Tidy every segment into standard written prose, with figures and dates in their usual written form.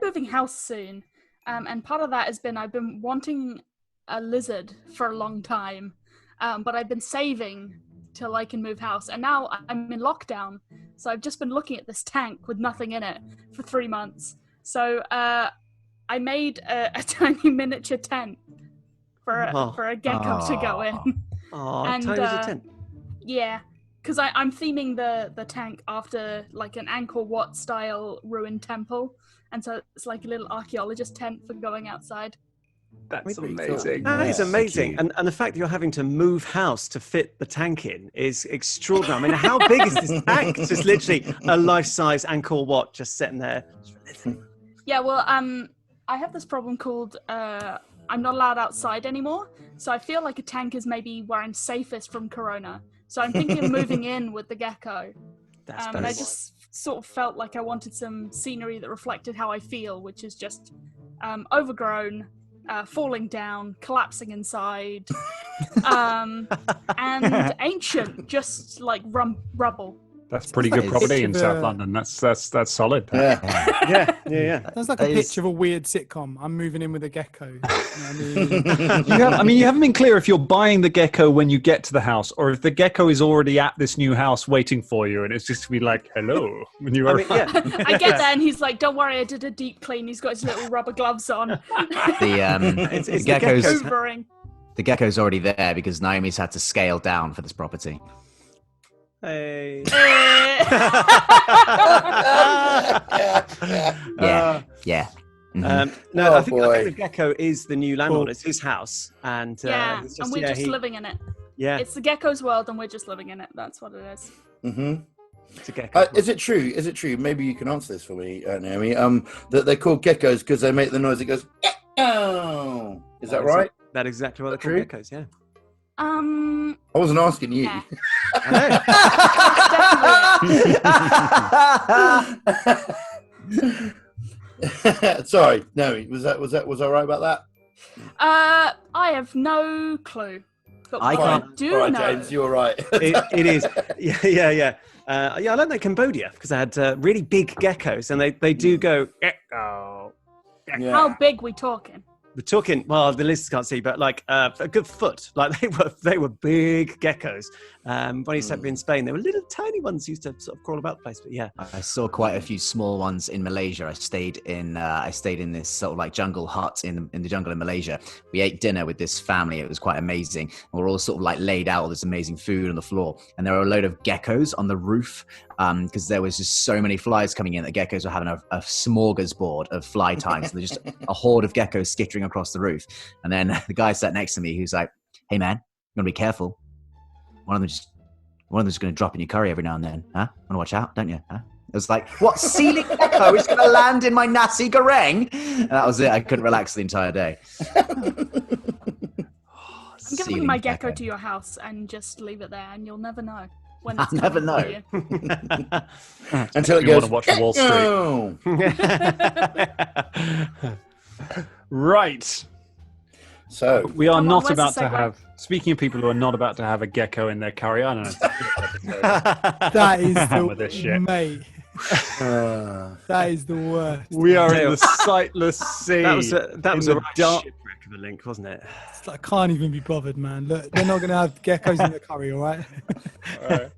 moving house soon, and part of that has been I've been wanting a lizard for a long time, but I've been saving till I can move house, and now I'm in lockdown, so I've just been looking at this tank with nothing in it for 3 months. So I made a tiny miniature tent for a gecko to go in. Tiny little tent. Yeah, because I'm theming the tank after like an Angkor Wat style ruined temple, and so it's like a little archaeologist tent for going outside. That's amazing. That is amazing. And the fact that you're having to move house to fit the tank in is extraordinary. I mean, how big is this tank? It's just literally a life-size Angkor Wat just sitting there. Yeah, well, I have this problem called I'm not allowed outside anymore, so I feel like a tank is maybe where I'm safest from Corona. So I'm thinking of moving in with the gecko. And I just sort of felt like I wanted some scenery that reflected how I feel, which is just overgrown, falling down, collapsing inside, and ancient, just like rubble. That's pretty good property in South London. That's solid. Yeah. That's like a picture of a weird sitcom. I'm moving in with a gecko. You know what I mean? You haven't been clear if you're buying the gecko when you get to the house, or if the gecko is already at this new house waiting for you, and it's just to be like, "Hello," when you arrive. I get there, and he's like, "Don't worry, I did a deep clean." He's got his little rubber gloves on. The gecko's already there because Naomi's had to scale down for this property. Hey. Yeah. No, I think the gecko is the new landlord. It's his house, and and we're just living in it. Yeah, it's the gecko's world, and we're just living in it. That's what it is. Mm-hmm. It's a gecko. Is it true? Is it true? Maybe you can answer this for me, Naomi. That they're called geckos because they make the noise. It goes. Gecko! Is that right? That's exactly what they're called. Geckos. Yeah. I wasn't asking you. Yeah. Sorry, no. Was I right about that? I have no clue. But I do know. James, you're right. It is. Yeah. I learned that in Cambodia because I had really big geckos, and they do go gecko. Yeah. How big we talking? We're talking, well, the listeners can't see, but like a good foot. Like they were big geckos. When I used to be in Spain, they were little tiny ones used to sort of crawl about the place. But yeah, I saw quite a few small ones in Malaysia. I stayed in this sort of like jungle hut in the jungle in Malaysia. We ate dinner with this family. It was quite amazing. And we're all sort of like laid out all this amazing food on the floor, and there were a load of geckos on the roof because there was just so many flies coming in that geckos were having a smorgasbord of fly time. So there's just a horde of geckos skittering across the roof. And then the guy sat next to me who's like, "Hey man, you gotta be careful. One of them's going to drop in your curry every now and then, huh? Want to watch out, don't you? Huh?" It was like, what ceiling gecko is going to land in my nasi goreng? And that was it. I couldn't relax the entire day. I'm going to bring my gecko to your house and just leave it there, and you'll never know. I'll never know. Until it goes, want to watch Wall Street. Right. So we are not about to have. Speaking of people who are not about to have a gecko in their curry, I don't know. That is this shit. Mate. That is the worst. We are in the Sightless Sea. That was a dark shipwreck of a link, wasn't it? It's like, I can't even be bothered, man. Look, they're not going to have geckos in the curry, all right? All right.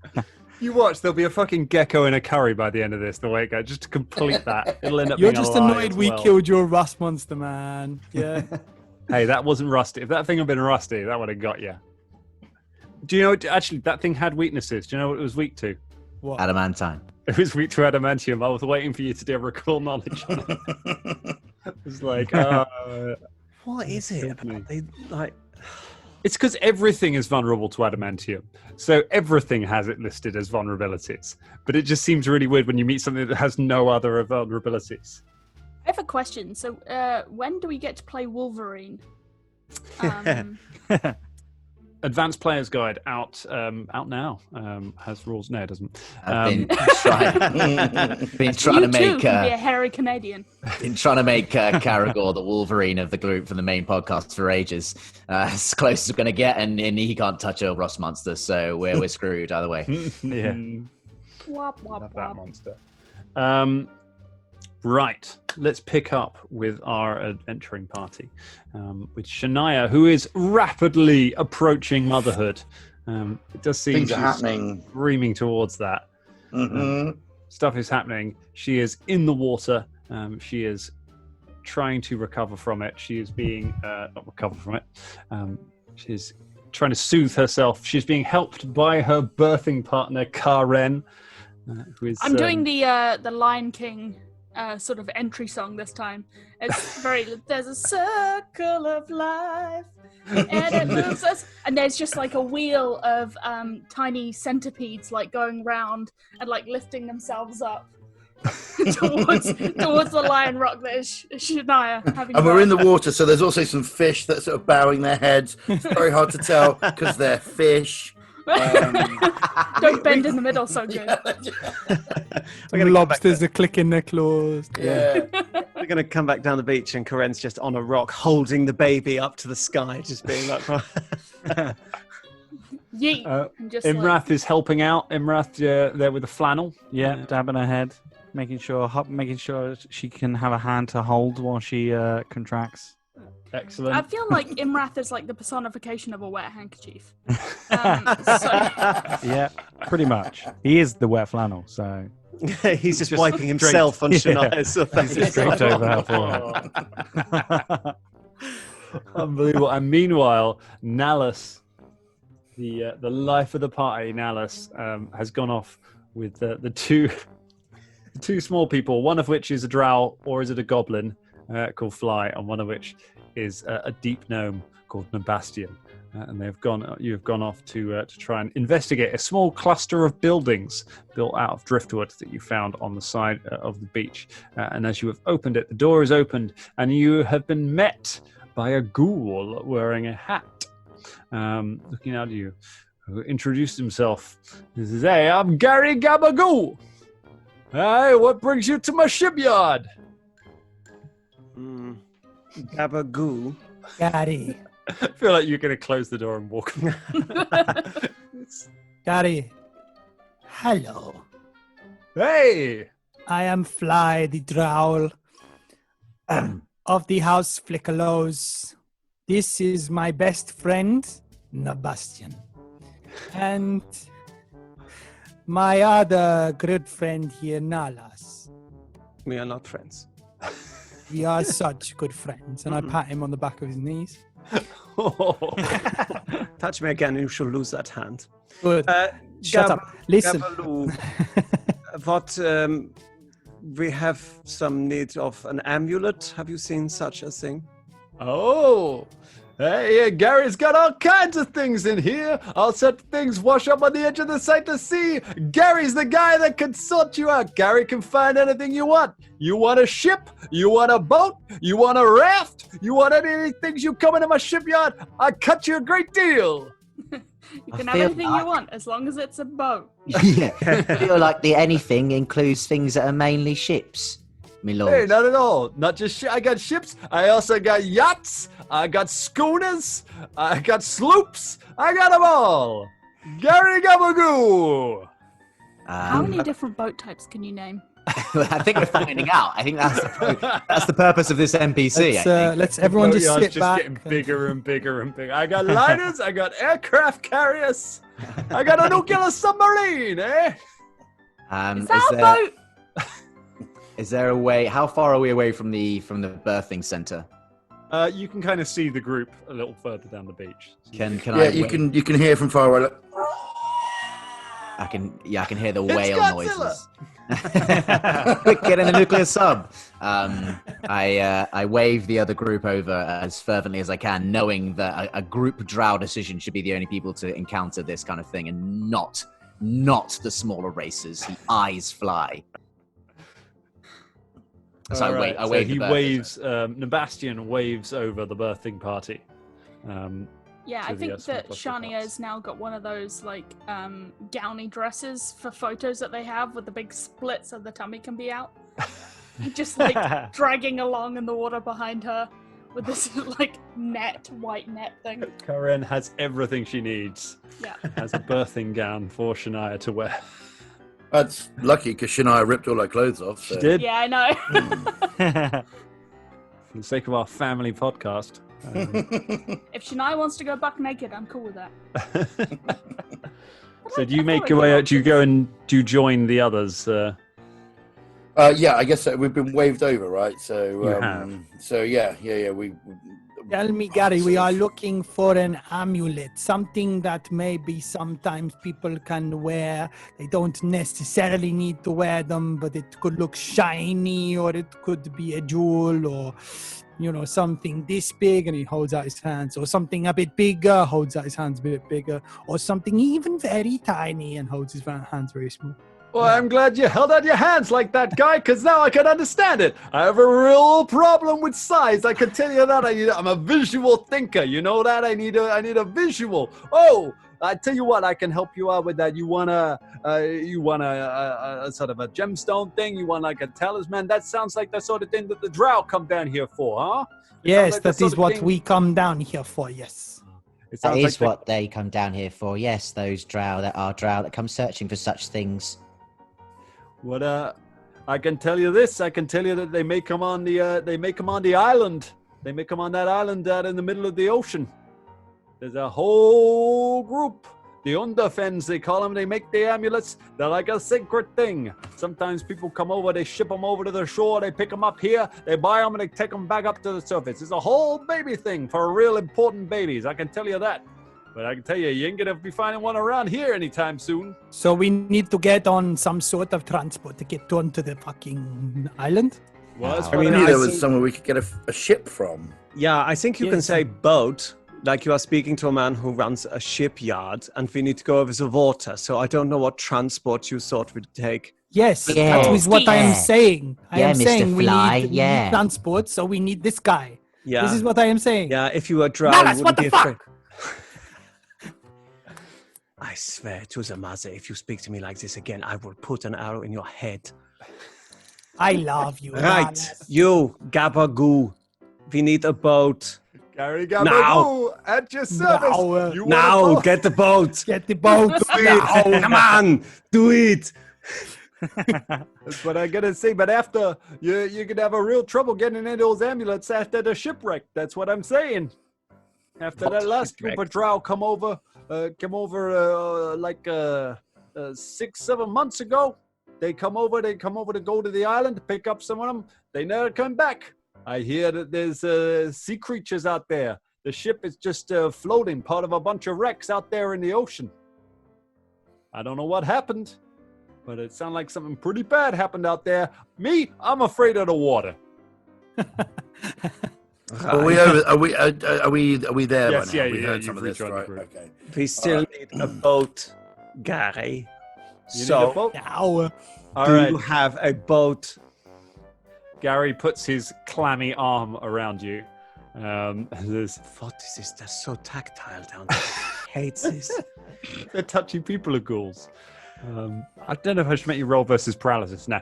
You watch, there'll be a fucking gecko in a curry by the end of this, the way it goes, just to complete that. It'll end up You're being just a lie annoyed as we well. killed your rust monster, man. Yeah. Hey, that wasn't rusty. If that thing had been rusty, that would have got you. Do you know, actually, that thing had weaknesses. Do you know what it was weak to? What? Adamantine. It was weak to adamantium. I was waiting for you to do recall knowledge on it. It was like, what is it about they like? It's because everything is vulnerable to adamantium. So everything has it listed as vulnerabilities. But it just seems really weird when you meet something that has no other vulnerabilities. I have a question. So, when do we get to play Wolverine? Advanced Player's Guide out now. Has rules? No, it doesn't. I've been trying to make. Can be a hairy Canadian. Been trying to make Caragor the Wolverine of the group for the main podcast for ages. As close as we're going to get, and he can't touch a rust monster, so we're screwed either way. Yeah. Wop, wop, Love wop. that monster. Right, let's pick up with our adventuring party, with Shania, who is rapidly approaching motherhood. It does seem Things she's are happening. screaming towards that. Stuff is happening. She is in the water. She is trying to recover from it. She is being not recover from it. She's trying to soothe herself. She's being helped by her birthing partner, Karen. Who is, I'm doing the Lion King sort of entry song this time. It's very. There's a circle of life, and it moves us. And there's just like a wheel of tiny centipedes like going round and like lifting themselves up towards the lion rock that is Shania. And we're in the water, so there's also some fish that are sort of bowing their heads. It's very hard to tell because they're fish. Don't bend in the middle so good. Lobsters are clicking their claws. Yeah. We're going to come back down the beach and Karen's just on a rock holding the baby up to the sky, just being like... Yeet. And just Imrath is helping out. Imrath there with the flannel. Yeah, dabbing her head, making sure she can have a hand to hold while she contracts. Excellent. I feel like Imrath is like the personification of a wet handkerchief. Yeah, pretty much. He is the wet flannel, so... He's just wiping himself on Shania's face. He's draped over her forehead. Unbelievable. And meanwhile, Nallus, the life of the party, Nallus, has gone off with the two small people, one of which is a drow, or is it a goblin, called Fly, and one of which is a deep gnome called Nabastian. And you have gone off to try and investigate a small cluster of buildings built out of driftwood that you found on the side of the beach. And as you have opened it, the door is opened, and you have been met by a ghoul wearing a hat, looking at you, who introduced himself. He says, "Hey, I'm Gary Gabagoo. Hey, what brings you to my shipyard?" Gabagoo. Gary. I feel like you're going to close the door and walk. Gary. Hello. Hey! I am Fly, the Drow of the House Flickalos. This is my best friend, Nabastian. And my other good friend here, Nalas. We are not friends. We are such good friends. And I pat him on the back of his knees. Touch me again, you shall lose that hand. Good. Shut up. Listen. What, we have some need of an amulet. Have you seen such a thing? Oh, hey, Gary's got all kinds of things in here. All such things wash up on the edge of the Sightless Sea. Gary's the guy that can sort you out. Gary can find anything you want. You want a ship? You want a boat? You want a raft? You want any of these things? You come into my shipyard, I cut you a great deal. You can have anything you want as long as it's a boat. Yeah, I feel like the anything includes things that are mainly ships, my lord. Hey, not at all. Not just I got ships. I also got yachts. I got schooners. I got sloops. I got them all. Gary Gabagoo. How many different boat types can you name? I think we're finding out. I think that's the purpose of this NPC. Let's everyone just sit just back. getting bigger and bigger and bigger. I got liners. I got aircraft carriers. I got a nuclear submarine. Eh? Is that a boat? Is there a way? How far are we away from the birthing center? You can kind of see the group a little further down the beach. You can hear from far away. Like, I can hear the It's whale Godzilla! noises. Quick, get in the nuclear sub. I wave the other group over as fervently as I can, knowing that a group drow decision should be the only people to encounter this kind of thing, and not the smaller races. The eyes fly. So Right, I wave. he the waves. Nabastian waves over the birthing party. Yeah, to I the think Esmond that plus Shania plus. has now got one of those like gowny dresses for photos that they have with the big split so the tummy can be out. Just like dragging along in the water behind her with this like white net thing. Karen has everything she needs. Yeah. Has a birthing gown for Shania to wear. That's lucky because Shania ripped all her clothes off. She So. did. Yeah, I know. For the sake of our family podcast. If Shania wants to go buck naked, I'm cool with that. So do you make your way out? Do you go and do you join the others? Yeah, I guess so. We've been waved over, right? So, You have. So yeah. We Tell me, Gary, we are looking for an amulet, something that maybe sometimes people can wear. They don't necessarily need to wear them, but it could look shiny, or it could be a jewel, or, something this big, and he holds out his hands, or something a bit bigger, holds out his hands a bit bigger, or something even very tiny and holds his hands very small. Well, I'm glad you held out your hands like that, guy, because now I can understand it. I have a real problem with size. I can tell you that. I'm a visual thinker. You know that? I need a visual. Oh, I tell you what, I can help you out with that. You want a sort of a gemstone thing? You want like a talisman? That sounds like the sort of thing that the Drow come down here for, huh? Yes, like that the is sort of what thing- we come down here for, yes. It That sounds is like what they come down here for. Yes, those drow that come searching for such things. What I can tell you this. I can tell you that they may come on the island. They may come on that island out in the middle of the ocean. There's a whole group. The Underfens, they call them. They make the amulets. They're like a sacred thing. Sometimes people come over. They ship them over to the shore. They pick them up here. They buy them and they take them back up to the surface. It's a whole baby thing for real important babies. I can tell you that. But I can tell you, you ain't going to be finding one around here anytime soon. So we need to get on some sort of transport to get onto the fucking island? Well, that's Wow. what I I knew mean, there was somewhere we could get a ship from. Yeah, I think you can Yes. say boat, like you are speaking to a man who runs a shipyard, and we need to go over the water. So I don't know what transport you thought we'd take. Yes, Yeah. that is what I am Yeah. saying. I Yeah, am Mr. saying we Fly, need yeah. transport, so we need this guy. Yeah, This is what I am saying. yeah. If you were Drow, Nalas, you what wouldn't be the fuck? afraid. I swear to the mother, if you speak to me like this again, I will put an arrow in your head. I love you. Right, Nalas. you Gabagoo. We need a boat. Gary Now. Gabagoo at your service. Now, You want a Now, boat? get the boat. Get the boat. now. Come on, do it. That's what I'm gonna say. But after you're gonna have a real trouble getting into those amulets after the shipwreck. That's what I'm saying. After that last group of Drow came over like 6-7 months ago. They come over to go to the island, pick up some of them. They never come back. I hear that there's sea creatures out there. The ship is just floating, part of a bunch of wrecks out there in the ocean. I don't know what happened, but it sounded like something pretty bad happened out there. Me, I'm afraid of the water. Are we over? Are we there? Yes, by now? yeah, We yeah, heard some you've of this, rejoined the right? group. Okay. We still need a boat, Gary. You need So, a boat? Now. All do right. you have a boat? Gary puts his clammy arm around you. There's What is this? They're so tactile down there. Hates this. They're touchy people are ghouls. I don't know if I should make you roll versus paralysis now.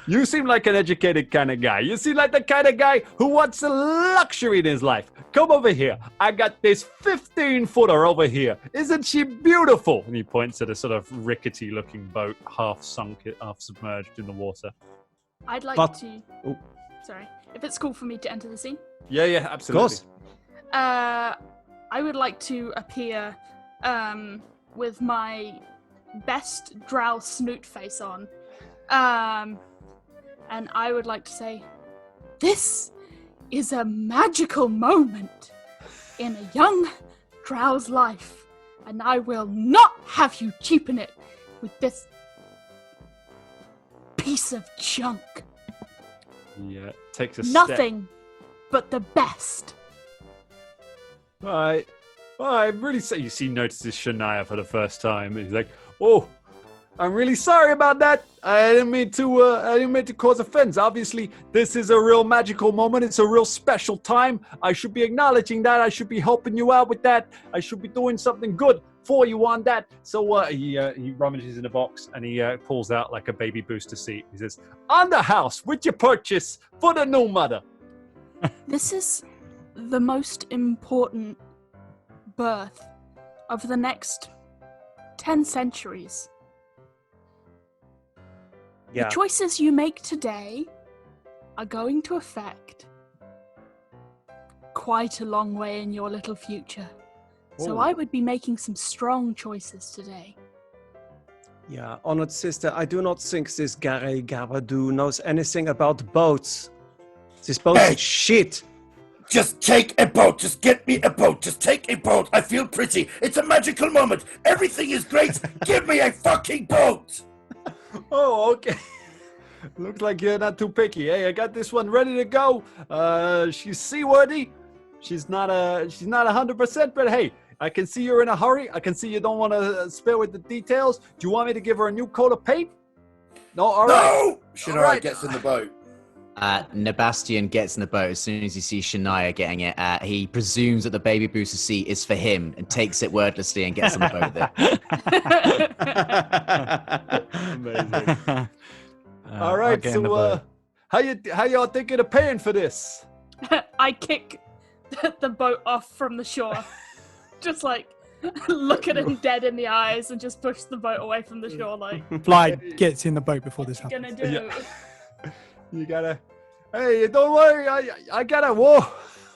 You seem like an educated kind of guy. You seem like the kind of guy who wants a luxury in his life. Come over here. I got this 15-footer over here. Isn't she beautiful? And he points at a sort of rickety-looking boat, half sunk, half submerged in the water. I'd like But- to. Oh. Sorry. If it's cool for me to enter the scene. Yeah, Of absolutely. course. I would like to appear with my best Drow snoot face on. And I would like to say, this is a magical moment in a young Drow's life, and I will not have you cheapen it with this piece of junk. Yeah, takes a step. Nothing but the best. Right. Well, I'm really sorry. You see, notices Shania for the first time. He's like, "Oh, I'm really sorry about that. I didn't mean to cause offense. Obviously, this is a real magical moment. It's a real special time. I should be acknowledging that. I should be helping you out with that. I should be doing something good for you on that." So he rummages in a box and he pulls out like a baby booster seat. He says, "On the house with your purchase for the new mother." This is the most important birth over the next 10 centuries. Yeah. The choices you make today are going to affect quite a long way in your little future. So Ooh. I would be making some strong choices today. Yeah, honored sister, I do not think this Gary Gabadoo knows anything about boats. This boat Hey! is shit. Just take a boat. Just get me a boat. Just take a boat. I feel pretty. It's a magical moment. Everything is great. Give me a fucking boat. Oh, okay. Looks like you're not too picky. Hey, I got this one ready to go. She's seaworthy. She's not 100%, but hey, I can see you're in a hurry. I can see you don't want to spare with the details. Do you want me to give her a new coat of paint? No, all right. No! Shania All right. gets in the boat. Nebastian gets in the boat as soon as he sees Shania getting it. He presumes that the baby booster seat is for him and takes it wordlessly and gets on the boat there. Amazing. All I'll right, get in the boat. so how y'all thinking of paying for this? I kick the boat off from the shore. Just like look at him dead in the eyes and just push the boat away from the shore like, Fly gets in the boat before this what you happens. gonna do? Yeah. You gotta. Hey, don't worry. I gotta. Whoa.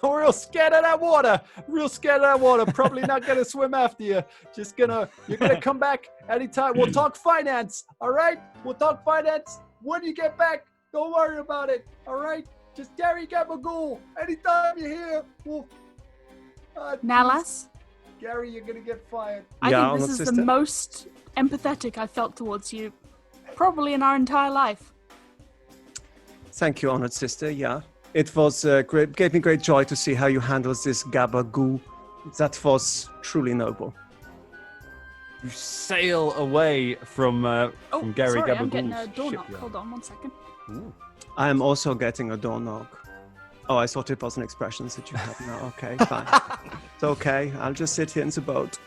I'm real scared of that water. Real scared of that water. Probably not gonna swim after you. You're gonna come back anytime. We'll talk finance. All right. We'll talk finance when you get back. Don't worry about it. All right. Just Gary Gabagool. Anytime you're here, we'll. Nalas, Gary, you're gonna get fired. I Yeah, think this honored is sister. the most empathetic I felt towards you probably in our entire life. Thank you, honored sister. Yeah, it was great. Gave me great joy to see how you handled this Gabagoo. That was truly noble. You sail away from Gary sorry, I'm getting a Gabagool's door knock. shipyard. Hold on 1 second. I am also getting a door knock. Oh, I thought it was an expression that you had now. Okay, fine. It's okay. I'll just sit here in the boat.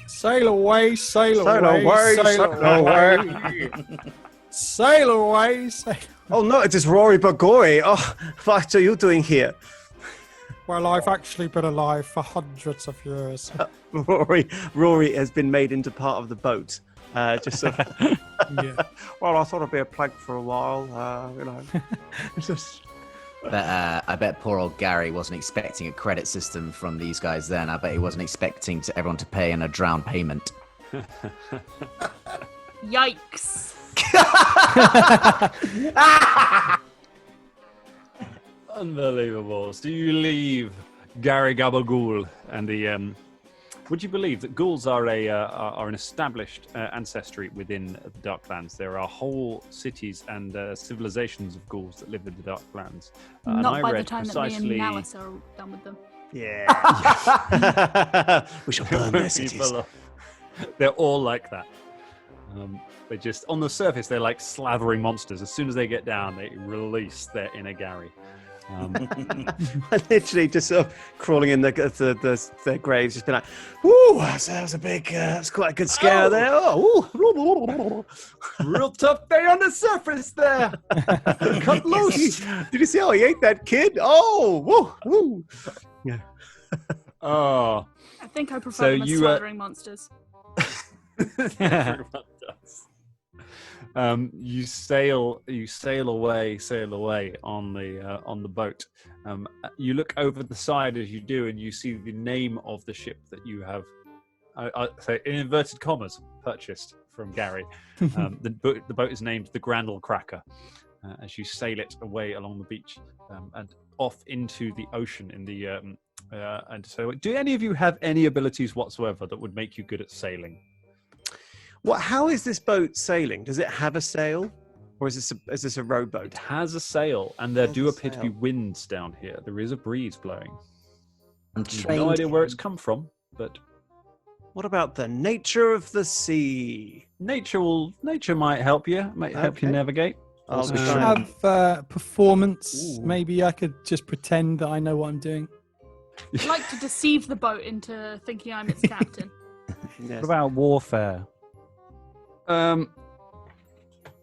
Sail away, sail Sail away, away, sail sail away. Sail away, sail. Oh no, it is Rory Bagori. Oh, what are you doing here? Well, I've actually been alive for hundreds of years. Rory has been made into part of the boat. Just so. Yeah. Well, I thought I'd be a plug for a while. You know, just. But I bet poor old Gary wasn't expecting a credit system from these guys then. I bet he wasn't expecting everyone to pay in a drown payment. Yikes. Unbelievable. So you leave Gary Gabagool and the. Would you believe that ghouls are an established ancestry within the Darklands? There are whole cities and civilizations of ghouls that live in the Darklands. And Not I by the read time precisely... that me and Nalas are done with them. Yeah. We shall burn their cities. People are- they're all like that. They just, on the surface, they're like slathering monsters. As soon as they get down, they release their inner Gary. Literally just sort of crawling in their graves, just be like, "Ooh, that was a big, that's quite a good scare there." Oh, Real tough day on the surface there. Cut loose. Did you see how he ate that kid? Oh, woo, woo. Yeah. Oh. I think I prefer So them as you, slaughtering monsters. Everyone does. You sail away on the boat. You look over the side as you do, and you see the name of the ship that you have, say in inverted commas, purchased from Gary. The boat is named the Grandel Cracker. As you sail it away along the beach and off into the ocean in the and so, do any of you have any abilities whatsoever that would make you good at sailing? What? How is this boat sailing? Does it have a sail, or is this a rowboat? It has a sail, and there Has do a appear to sail. be winds down here. There is a breeze blowing. I'm You've trained no idea where it's come from, but What about the nature of the sea? nature might help you. Might help you Okay. navigate. I'll Also be I trying. have performance. Ooh. Maybe I could just pretend that I know what I'm doing. I like to deceive the boat into thinking I'm its captain. Yes. What about warfare?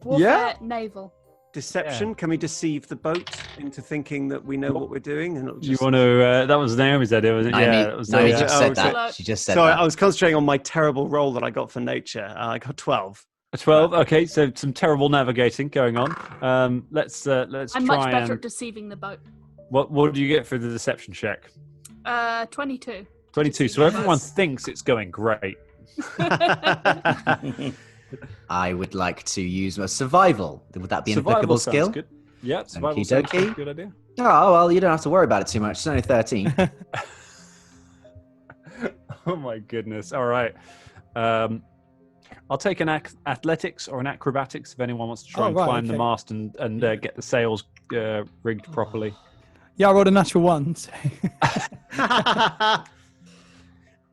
Warfare, Yeah? naval. Deception? Can we deceive the boat? into thinking that we know what we're doing, and it'll You just... want to? That was Naomi's idea, wasn't it? Yeah, that was Naomi the, just said so- that. She just said Sorry, that. I was concentrating on my terrible roll that I got for nature. I got 12. a 12. Okay, so some terrible navigating going on. Let's I'm try much better and at deceiving the boat. what do you get for the deception check? 22. 22. So everyone thinks it's going great. I would like to use my survival. Would that be an Survival applicable sounds skill? good. Yeah, survival Okie sounds dokie. like a good idea. Oh, well, you don't have to worry about it too much. It's only 13. Oh my goodness! All right, I'll take an athletics or an acrobatics if anyone wants to try and climb the mast and get the sails rigged properly. Yeah, I rolled a natural 1. So.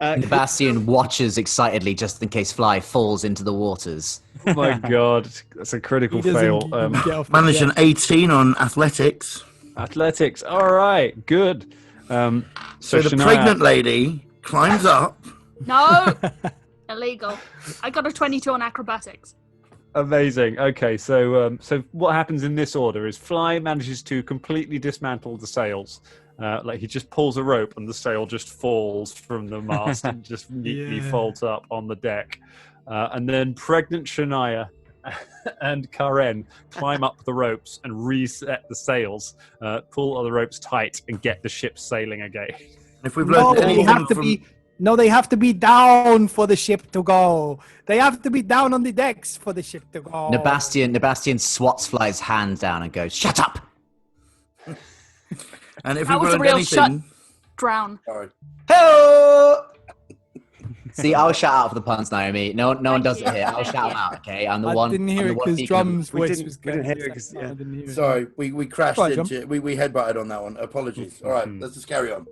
Sebastian watches excitedly just in case Fly falls into the waters. Oh my god, that's a critical He doesn't fail. get off the Managed an deck. 18 on athletics. Athletics. All right, good. So the Shania, pregnant lady climbs up. No! Illegal. I got a 22 on acrobatics. amazing. Okay, so what happens in this order is Fly manages to completely dismantle the sails. Like he just pulls a rope and the sail just falls from the mast and just neatly folds up on the deck. And then pregnant Shania and Karen climb up the ropes and reset the sails, pull all the ropes tight and get the ship sailing again. If we've learned anything they have to be down for the ship to go. They have to be down on the decks for the ship to go. Sebastian swats Fly's hand down and goes, "Shut up!" And if That we've was a learned real anything, Drown. sorry. Hello! See, I'll shout out for the puns, Naomi. No one does you. it here. I'll Thank shout you. them out, okay? I'm the I one. didn't hear I'm it the one because beacon. Drum's We voice didn't- was we didn't going. hear it 'cause, yeah. I didn't hear it. Sorry, we crashed Sorry, into it. We headbutted on that one. Apologies. All right, let's just carry on.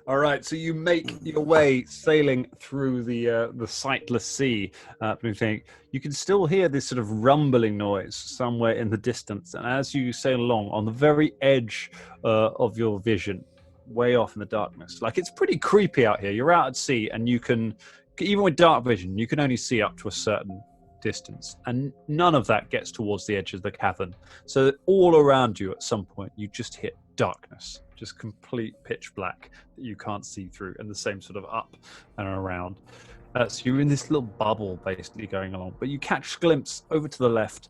All right, so you make your way sailing through the Sightless Sea. You can still hear this sort of rumbling noise somewhere in the distance, and as you sail along, on the very edge of your vision, way off in the darkness, like it's pretty creepy out here. You're out at sea, and you can, even with dark vision, you can only see up to a certain distance, and none of that gets towards the edge of the cavern. So all around you, at some point, you just hit darkness. Just complete pitch black that you can't see through, and the same sort of up and around. So you're in this little bubble basically going along, but you catch a glimpse over to the left,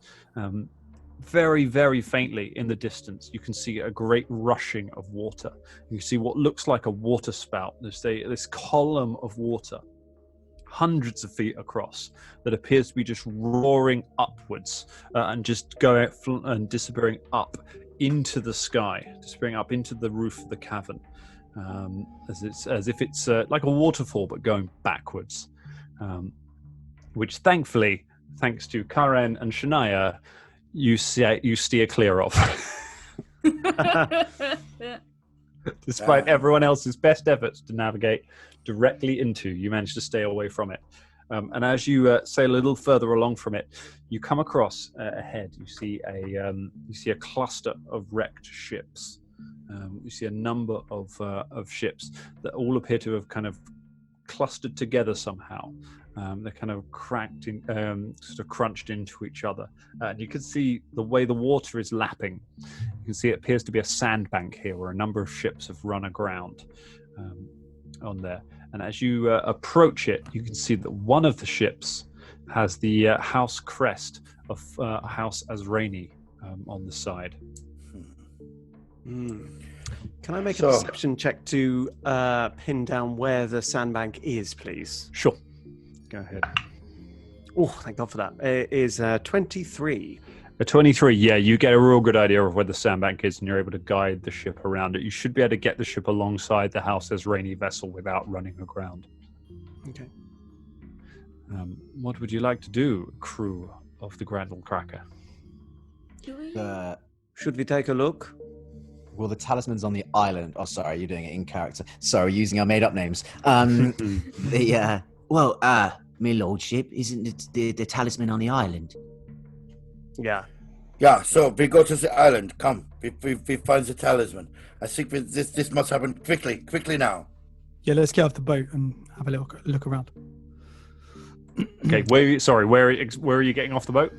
very, very faintly in the distance. You can see a great rushing of water. You see what looks like a water spout. There's this column of water, hundreds of feet across, that appears to be just roaring upwards and just going and disappearing up into the sky, disappearing up into the roof of the cavern, as if it's like a waterfall but going backwards, which thankfully, thanks to Karen and Shania, you steer clear of. Despite everyone else's best efforts to navigate directly into, you manage to stay away from it. And as you sail a little further along from it, you come across ahead. You see a cluster of wrecked ships. You see a number of ships that all appear to have kind of clustered together somehow. They're kind of cracked in, sort of crunched into each other. And you can see the way the water is lapping. You can see it appears to be a sandbank here, where a number of ships have run aground on there. And as you approach it, you can see that one of the ships has the house crest of House Azrani on the side. Can I make a perception check to pin down where the sandbank is, please? Sure. Go ahead. Oh, thank God for that. It is 23. A 23, yeah, you get a real good idea of where the sandbank is, and you're able to guide the ship around it. You should be able to get the ship alongside the House Azrani vessel without running aground. Okay. What would you like to do, crew of the Grand Old Cracker? Do we? Should we take a look? Well, the talisman's on the island. Oh, sorry, you're doing it in character. Sorry, using our made-up names. My lordship, isn't the talisman on the island? Yeah. Yeah, so we go to the island. Come, we find the talisman. I think this must happen quickly now. Yeah, let's get off the boat and have a look around. Okay, where are you getting off the boat?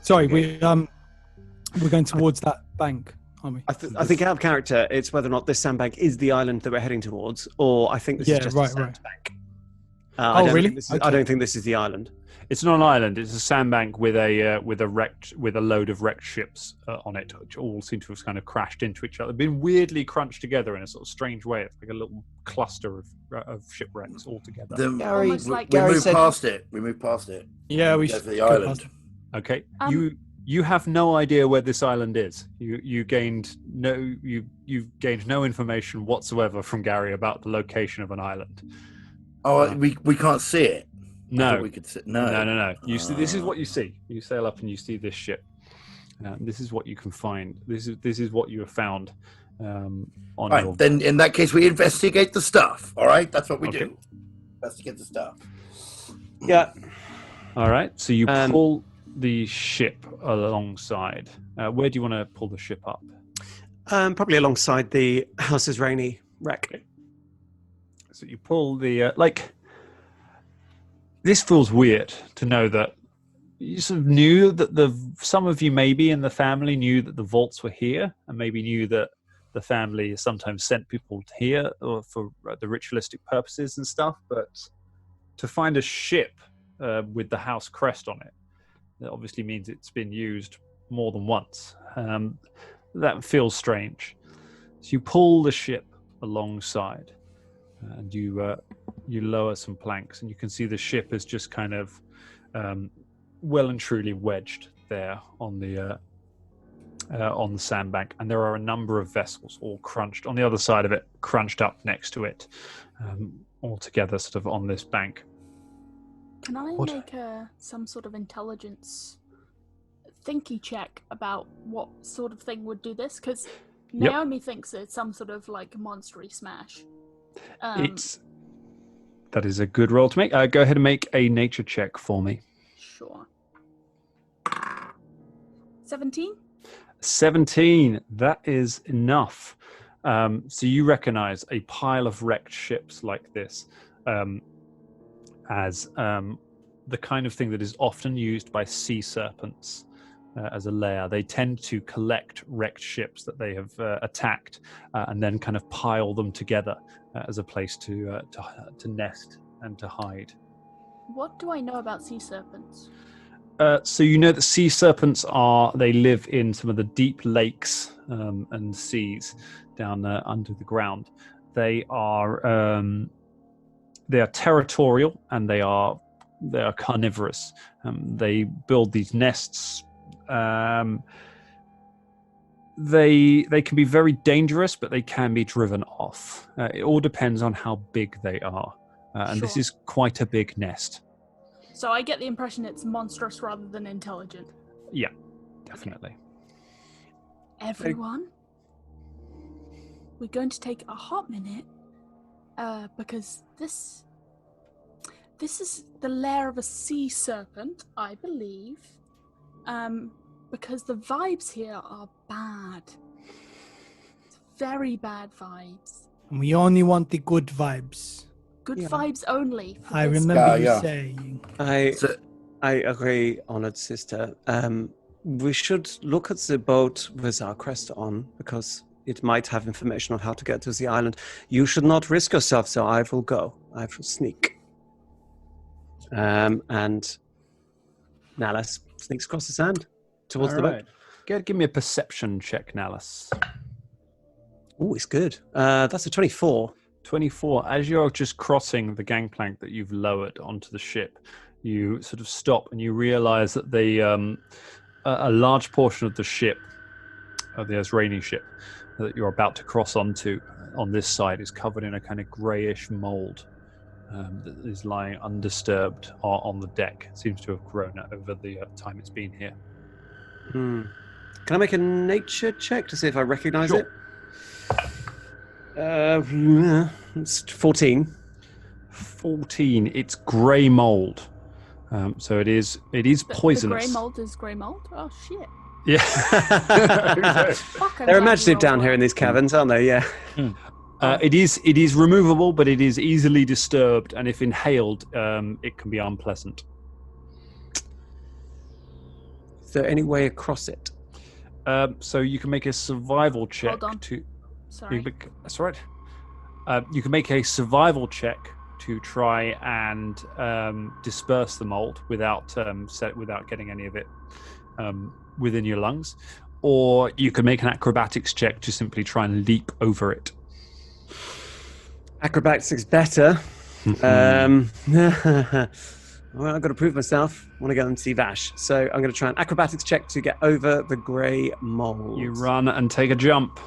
Sorry, we're going towards that bank. Are we? I think out of character, it's whether or not this sandbank is the island that we're heading towards, or I think this is just a sandbank. I don't really? think I don't think this is the island. It's not an island. It's a sandbank with a load of wrecked ships on it, which all seem to have kind of crashed into each other. They've been weirdly crunched together in a sort of strange way. It's like a little cluster of shipwrecks all together. Gary, Almost like Gary moved said, past it. We moved past it. Yeah, we Go should for the go island. past it. Okay, you have no idea where this island is. You've gained no information whatsoever from Gary about the location of an island. Oh, we can't see it. I No, thought we could see. No. You see, this is what you see. You sail up and you see this ship. This is what you can find. This is what you have found. On Right, your... then in that case, we investigate the stuff. All right, that's what we Okay. do. Investigate the stuff. Yeah. All right. So you pull the ship alongside. Where do you want to pull the ship up? Probably alongside the House's Rainy wreck. So you pull the This feels weird to know that you sort of knew that some of you maybe in the family knew that the vaults were here, and maybe knew that the family sometimes sent people here or for the ritualistic purposes and stuff. But to find a ship with the house crest on it, that obviously means it's been used more than once. That feels strange. So you pull the ship alongside, and you lower some planks, and you can see the ship is just kind of well and truly wedged there on the sandbank, and there are a number of vessels all crunched on the other side of it, crunched up next to it, all together sort of on this bank. Can I make some sort of intelligence thinky check about what sort of thing would do this? Because Naomi thinks it's some sort of like monstery smash. That is a good roll to make. Go ahead and make a nature check for me. Sure. 17? 17. That is enough. So you recognize a pile of wrecked ships like this as the kind of thing that is often used by sea serpents as a lair. They tend to collect wrecked ships that they have attacked and then kind of pile them together as a place to nest and to hide. What do I know about sea serpents? So you know that sea serpents they live in some of the deep lakes and seas down under the ground. They are territorial, and they are carnivorous. They build these nests. They can be very dangerous, but they can be driven off. It all depends on how big they are, and this is quite a big nest. So I get the impression it's monstrous rather than intelligent. Yeah, definitely. Everyone, we're going to take a hot minute because this is the lair of a sea serpent, I believe. Because the vibes here are bad. It's very bad vibes. We only want the good vibes. Good vibes only. I remember you saying. I agree, honored sister. We should look at the boat with our crest on, because it might have information on how to get to the island. You should not risk yourself, so I will go. I will sneak. And Nalas sneaks across the sand towards the boat. Give me a perception check, Nalas. Oh, it's good. That's a 24. 24. As you're just crossing the gangplank that you've lowered onto the ship, you sort of stop and you realize that a large portion of the ship, of the Azrani ship that you're about to cross onto on this side, is covered in a kind of greyish mold that is lying undisturbed on the deck. It seems to have grown over the time it's been here. Can I make a nature check to see if I recognize it? It's 14. 14. It's grey mold. So it is poisonous. The grey mold is grey mold? Oh, shit. Yeah. Fuck, They're imaginative down here in these caverns, aren't they? Yeah. It is removable, but it is easily disturbed, and if inhaled, it can be unpleasant. Is there any way across it? So you can make a survival check Hold on. to. Sorry. That's all right. You can make a survival check to try and disperse the mold without getting any of it within your lungs, or you can make an acrobatics check to simply try and leap over it. Acrobatics is better. Well, I've got to prove myself. I want to go and see Vash. So I'm going to try an acrobatics check to get over the grey mold. You run and take a jump.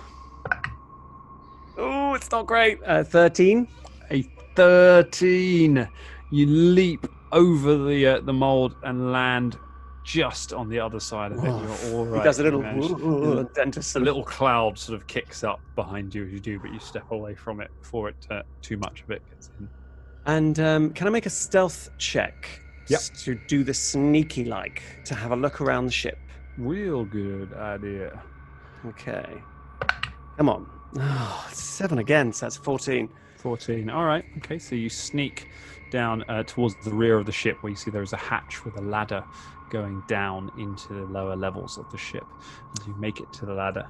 Oh, it's not great. 13. A 13. You leap over the mold and land just on the other side of it. You're all right. He does a little dentist. A little cloud sort of kicks up behind you as you do, but you step away from it before too much of it gets in. And can I make a stealth check to do the sneaky to have a look around the ship? Real good idea. Okay. Come on. Oh, 7 again, so that's 14. 14. All right. Okay, so you sneak down towards the rear of the ship where you see there is a hatch with a ladder going down into the lower levels of the ship. As you make it to the ladder.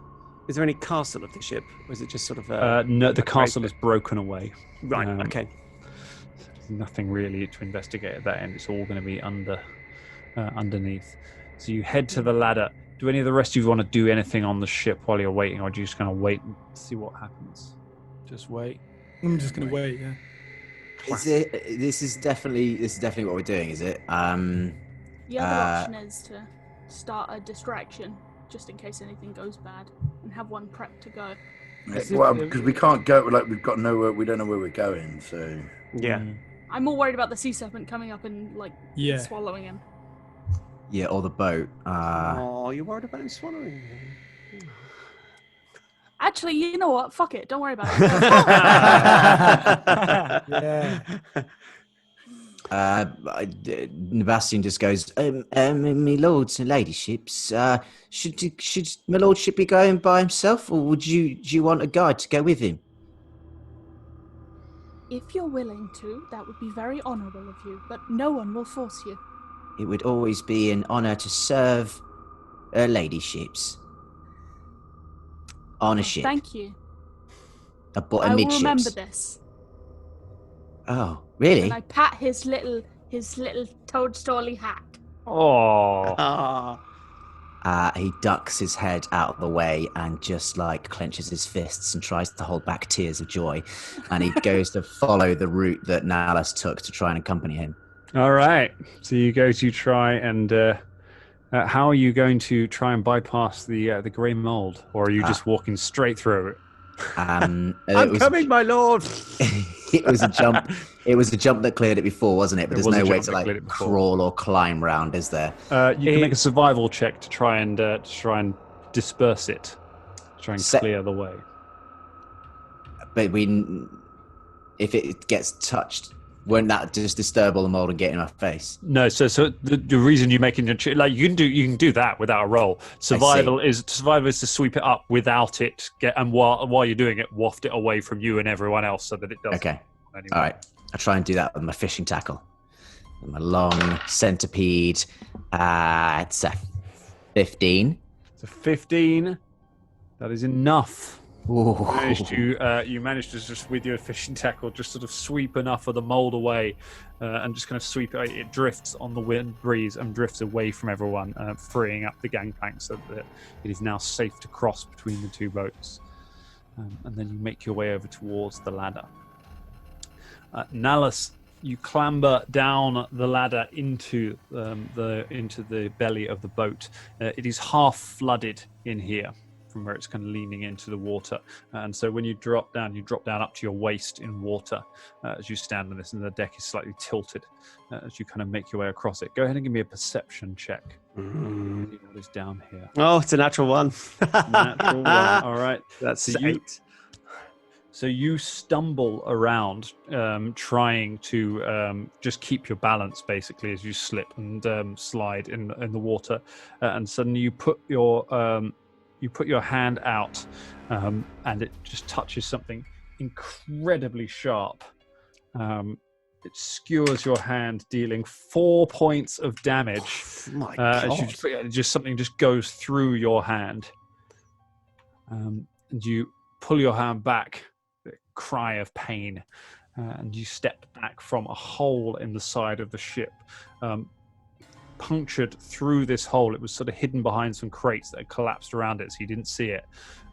Is there any castle of the ship, or is it just sort of no, the castle is broken away. Right, okay. There's nothing really to investigate at that end. It's all going to be underneath. So you head to the ladder. Do any of the rest of you want to do anything on the ship while you're waiting, or do you just kind of wait and see what happens? Just wait. I'm just gonna wait. Yeah. This is definitely what we're doing, is it? The other option is to start a distraction, just in case anything goes bad, and have one prepped to go. Well, because we can't go. We've got nowhere. We don't know where we're going. So yeah. I'm more worried about the sea serpent coming up and swallowing him. Yeah, or the boat. Oh, you're worried about him swallowing him? Actually, you know what? Fuck it. Don't worry about it. Yeah. Sebastian just goes, my lords and ladyships, should my lordship be going by himself, or do you want a guide to go with him? If you're willing to, that would be very honourable of you, but no one will force you. It would always be an honour to serve ladyships on a ship. Thank you. A I will midships. remember this. Oh, really? And I pat his little toadstool-y hat. Oh. He ducks his head out of the way and just clenches his fists and tries to hold back tears of joy. And he goes to follow the route that Nalas took to try and accompany him. All right. So you go to try and how are you going to try and bypass the grey mold, or are you just walking straight through it? I'm coming, my lord. It was a jump. It was a jump that cleared it before, wasn't it? But there's no way to crawl or climb round, is there? You can make a survival check to try and disperse it, try and clear the way. But if it gets touched, won't that just disturb all the mold and get in our face? No. So the reason you're making you can do that without a roll. Survival is to sweep it up without it and while you're doing it, waft it away from you and everyone else so that it doesn't. Okay. All right. I'll try and do that with my fishing tackle. With my long centipede. It's a 15. It's a 15. That is enough. You managed to just, with your fishing tackle, just sort of sweep enough of the mold away and just kind of sweep it. It drifts on the wind breeze and drifts away from everyone, freeing up the gangplank so that it is now safe to cross between the two boats. And then you make your way over towards the ladder. Nalas, you clamber down the ladder into the belly of the boat. It is half flooded in here from where it's kind of leaning into the water. And so when you drop down up to your waist in water as you stand on this, and the deck is slightly tilted as you kind of make your way across it. Go ahead and give me a perception check. See what is down here. Oh, it's a natural one. Natural one. All right. That's 8. So you stumble around, trying to just keep your balance, basically, as you slip and slide in the water, and suddenly you put your hand out, and it just touches something incredibly sharp. It skewers your hand, dealing 4 points of damage. Oh, my God. Something just goes through your hand. and you pull your hand back, a cry of pain, and you step back from a hole in the side of the ship. Punctured through this hole, it was sort of hidden behind some crates that had collapsed around it, so you didn't see it.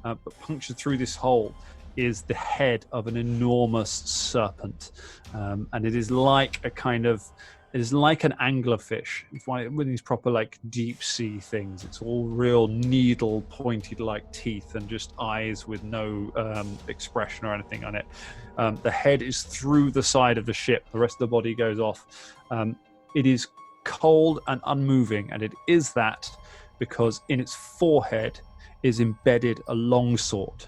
But punctured through this hole is the head of an enormous serpent, and it is like a kind of, it is like an anglerfish. It's one of these proper like deep sea things. It's all real needle pointed like teeth and just eyes with no expression or anything on it. The head is through the side of the ship. The rest of the body goes off. It is cold and unmoving, and it is that because in its forehead is embedded a longsword,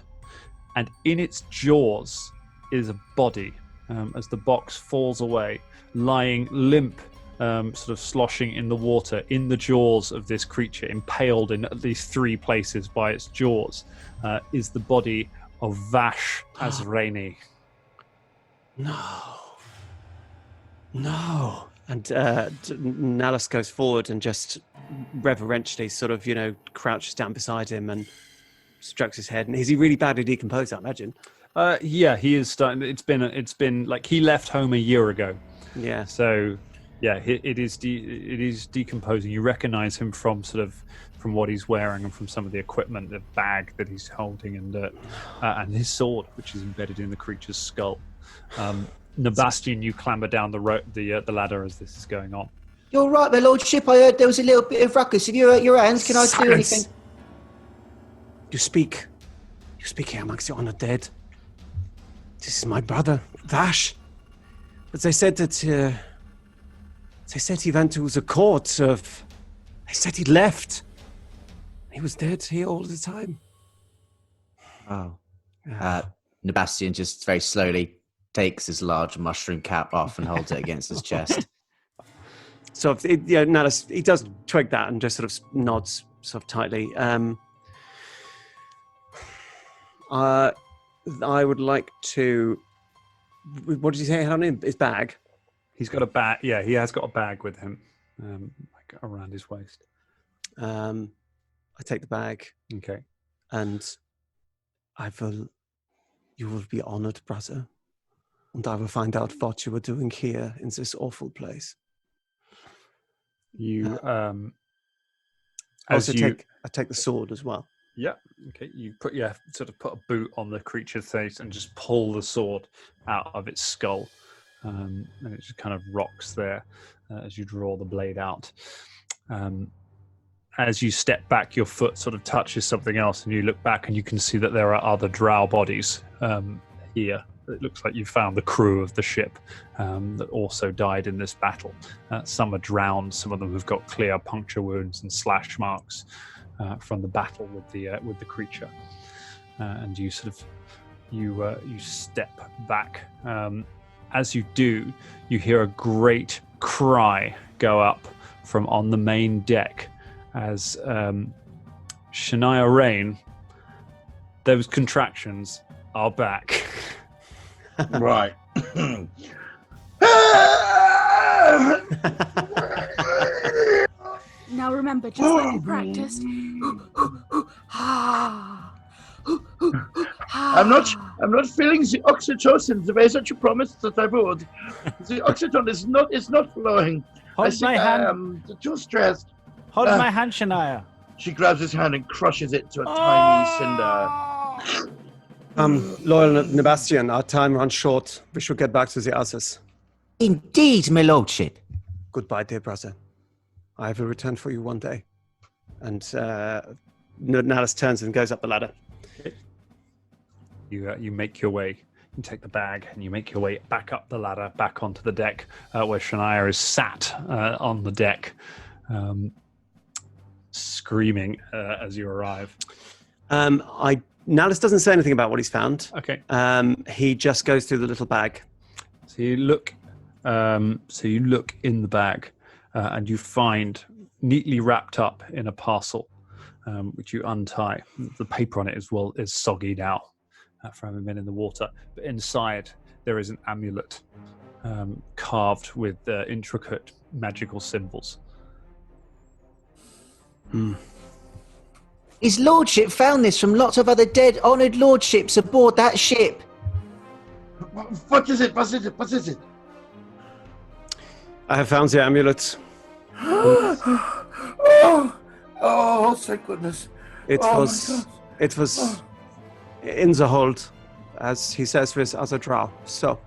and in its jaws is a body. As the box falls away, lying limp, sort of sloshing in the water in the jaws of this creature, impaled in at least 3 places by its jaws, is the body of Vash Azrani. No. And Nalus goes forward and just reverentially sort of, crouches down beside him and strokes his head. And is he really badly decomposed, I imagine? Yeah, he is starting. It's been like he left home a year ago. Yeah. So, yeah, it is decomposing. You recognize him from what he's wearing and from some of the equipment, the bag that he's holding, and his sword, which is embedded in the creature's skull. Nabastian, you clamber down the ladder as this is going on. You're right, my lordship. I heard there was a little bit of ruckus. If you're at your hands, can I do anything? You speak here amongst your honored dead. This is my brother, Vash. But they said that he went to the court of. They said he left. He was dead here all the time. Oh. Nabastian just very slowly takes his large mushroom cap off and holds it against his chest. So, Nalus, he does twig that and just sort of nods sort of tightly. I would like to. What did you say? On his bag? He's got a bag. Yeah, he has got a bag with him, like around his waist. I take the bag. Okay. And you will be honored, brother. And I will find out what you were doing here in this awful place. I take the sword as well. Yeah. Okay. You put a boot on the creature's face and just pull the sword out of its skull, and it just kind of rocks there as you draw the blade out. As you step back, your foot sort of touches something else, and you look back, and you can see that there are other drow bodies here. It looks like you found the crew of the ship that also died in this battle. Some are drowned. Some of them have got clear puncture wounds and slash marks from the battle with the creature. And you you step back. As you do, you hear a great cry go up from on the main deck as Shania Rain. Those contractions are back. Right. Now remember, just like you practiced. I'm not feeling the oxytocin the way that you promised that I would. The oxytocin is not flowing. Hold my hand. I am too stressed. Hold my hand, Shania. She grabs his hand and crushes it to a tiny cinder. Loyal Nabastian, our time runs short. We should get back to the others. Indeed, my lordship. Goodbye, dear brother. I will return for you one day. And Nalus turns and goes up the ladder. You make your way. You take the bag and you make your way back up the ladder, back onto the deck, where Shania is sat on the deck, screaming as you arrive. Nalus doesn't say anything about what he's found. Okay. He just goes through the little bag. So you look in the bag, and you find neatly wrapped up in a parcel, which you untie. The paper on it is soggy now from having been in the water. But inside there is an amulet carved with intricate magical symbols. His lordship found this from lots of other dead, honoured lordships aboard that ship. What is it? What is it? What is it? I have found the amulet. Oh, thank goodness. It Oh my was God. it was in the hold, as he says with other Drow. So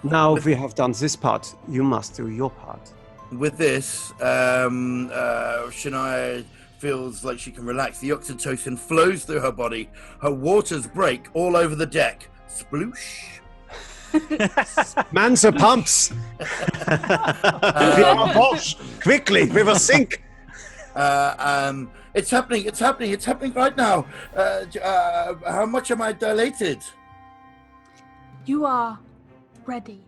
now we have done this part. You must do your part. With this, Shania feels like she can relax. The oxytocin flows through her body. Her waters break all over the deck. Sploosh. Man the pumps! We are aboard! Quickly, we will sink! It's happening. It's happening. It's happening right now. How much am I dilated? You are ready.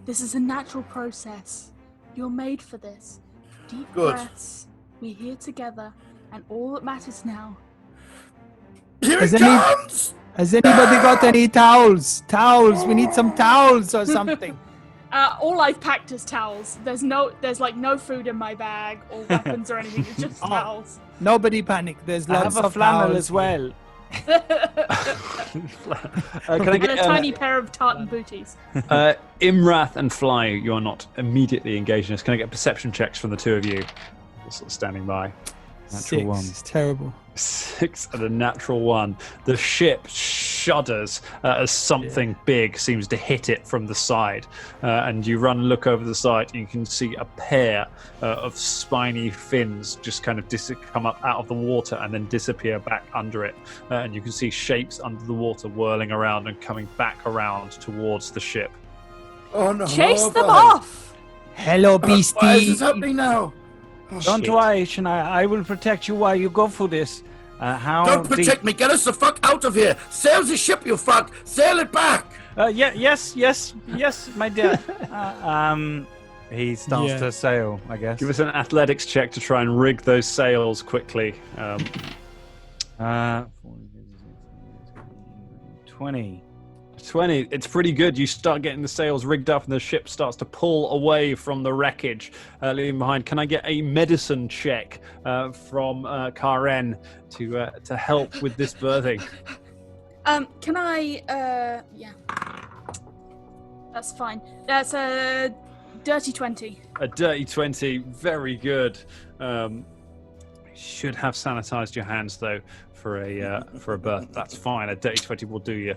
This is a natural process. You're made for this. Deep Good. breaths. We're here together, and all that matters now. Here Has it any- comes! Has anybody got any towels? Towels. We need some towels or something. All I've packed is towels. There's like no food in my bag or weapons or anything. It's just towels. Nobody panic. There's I lots have a of flannel towels. as well. Can I And a get tiny pair of tartan booties. Imrath and Fly? You are not immediately engaged in this. Can I get perception checks from the two of you? Just sort of standing by. Natural 6. one. It's terrible. 6 and a natural 1. The ship shudders as something big seems to hit it from the side. And you run and look over the side, and you can see a pair of spiny fins just kind of come up out of the water and then disappear back under it. And you can see shapes under the water whirling around and coming back around towards the ship. Oh no! Chase them God. off! Hello, beastie. Why is this happening now? Oh, Don't shit. worry, Shania. I will protect you while you go for this. How Don't deep- protect me! Get us the fuck out of here! Sail the ship, you fuck! Sail it back! Yes, my dear. He starts Yeah. to sail, I guess. Give us an athletics check to try and rig those sails quickly. 20. 20. It's pretty good. You start getting the sails rigged up and the ship starts to pull away from the wreckage, leaving behind. Can I get a medicine check from Karen to help with this birthing? Can I? Yeah. That's fine. That's a dirty 20. A dirty 20. Very good. Should have sanitized your hands though for a birth. That's fine. A dirty 20 will do you.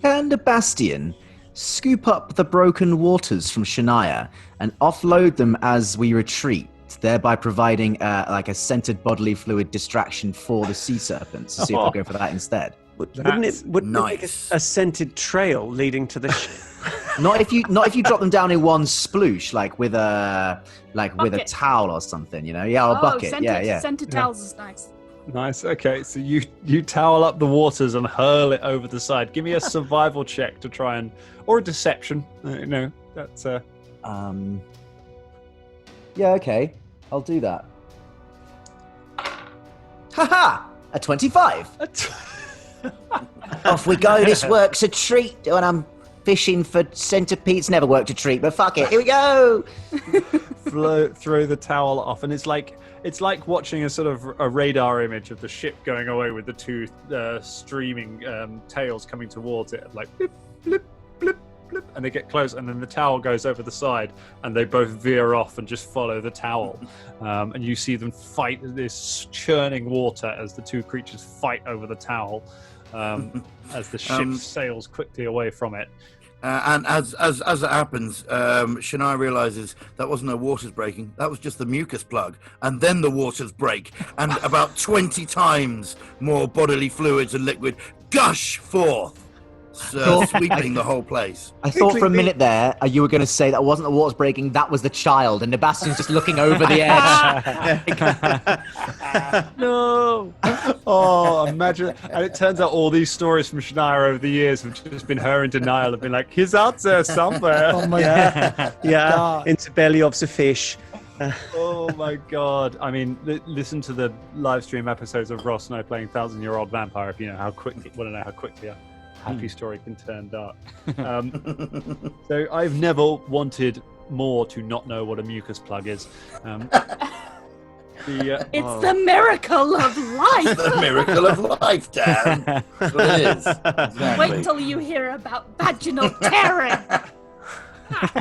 Can the Bastion scoop up the broken waters from Shania and offload them as we retreat, thereby providing like a scented bodily fluid distraction for the sea serpents? To see if we'll go for that instead. Wouldn't it make nice. a scented trail leading to the ship? Not if you drop them down in one sploosh, like with a Bucket. towel or something, you know? Yeah, or a bucket. Scented, Yeah. Scented towels is nice. Nice. Okay, so you towel up the waters and hurl it over the side. Give me a survival check to try and, or a deception. That's Yeah, okay. I'll do that. Haha! A 25. Off we go. This works a treat when I'm fishing for centipedes. Never worked a treat, but fuck it. Here we go. throw the towel off, and it's like watching a sort of a radar image of the ship going away with the two streaming tails coming towards it, like blip, blip, blip, blip, and they get close, and then the towel goes over the side, and they both veer off and just follow the towel, and you see them fight this churning water as the two creatures fight over the towel, as the ship sails quickly away from it. And as it happens, Shania realizes that wasn't her waters breaking. That was just the mucus plug. And then the waters break, and about 20 times more bodily fluids and liquid gush forth, sweeping the whole place. I thought for a minute there you were going to say that wasn't the waters breaking, that was the child, and Sebastian's just looking over the edge. No. Oh, imagine! And it turns out all these stories from Shania over the years have just been her in denial, have been like, "He's out there somewhere." Oh my God. Yeah, into belly of the fish. Oh my god! I mean, listen to the live stream episodes of Ross Snow playing 1,000-year-old vampire if you know how quickly. Want to know how quickly a happy story can turn dark. So I've never wanted more to not know what a mucus plug is. It's the miracle of life. The miracle of life, Dan. That's what it is. Exactly. Wait till you hear about vaginal tearing.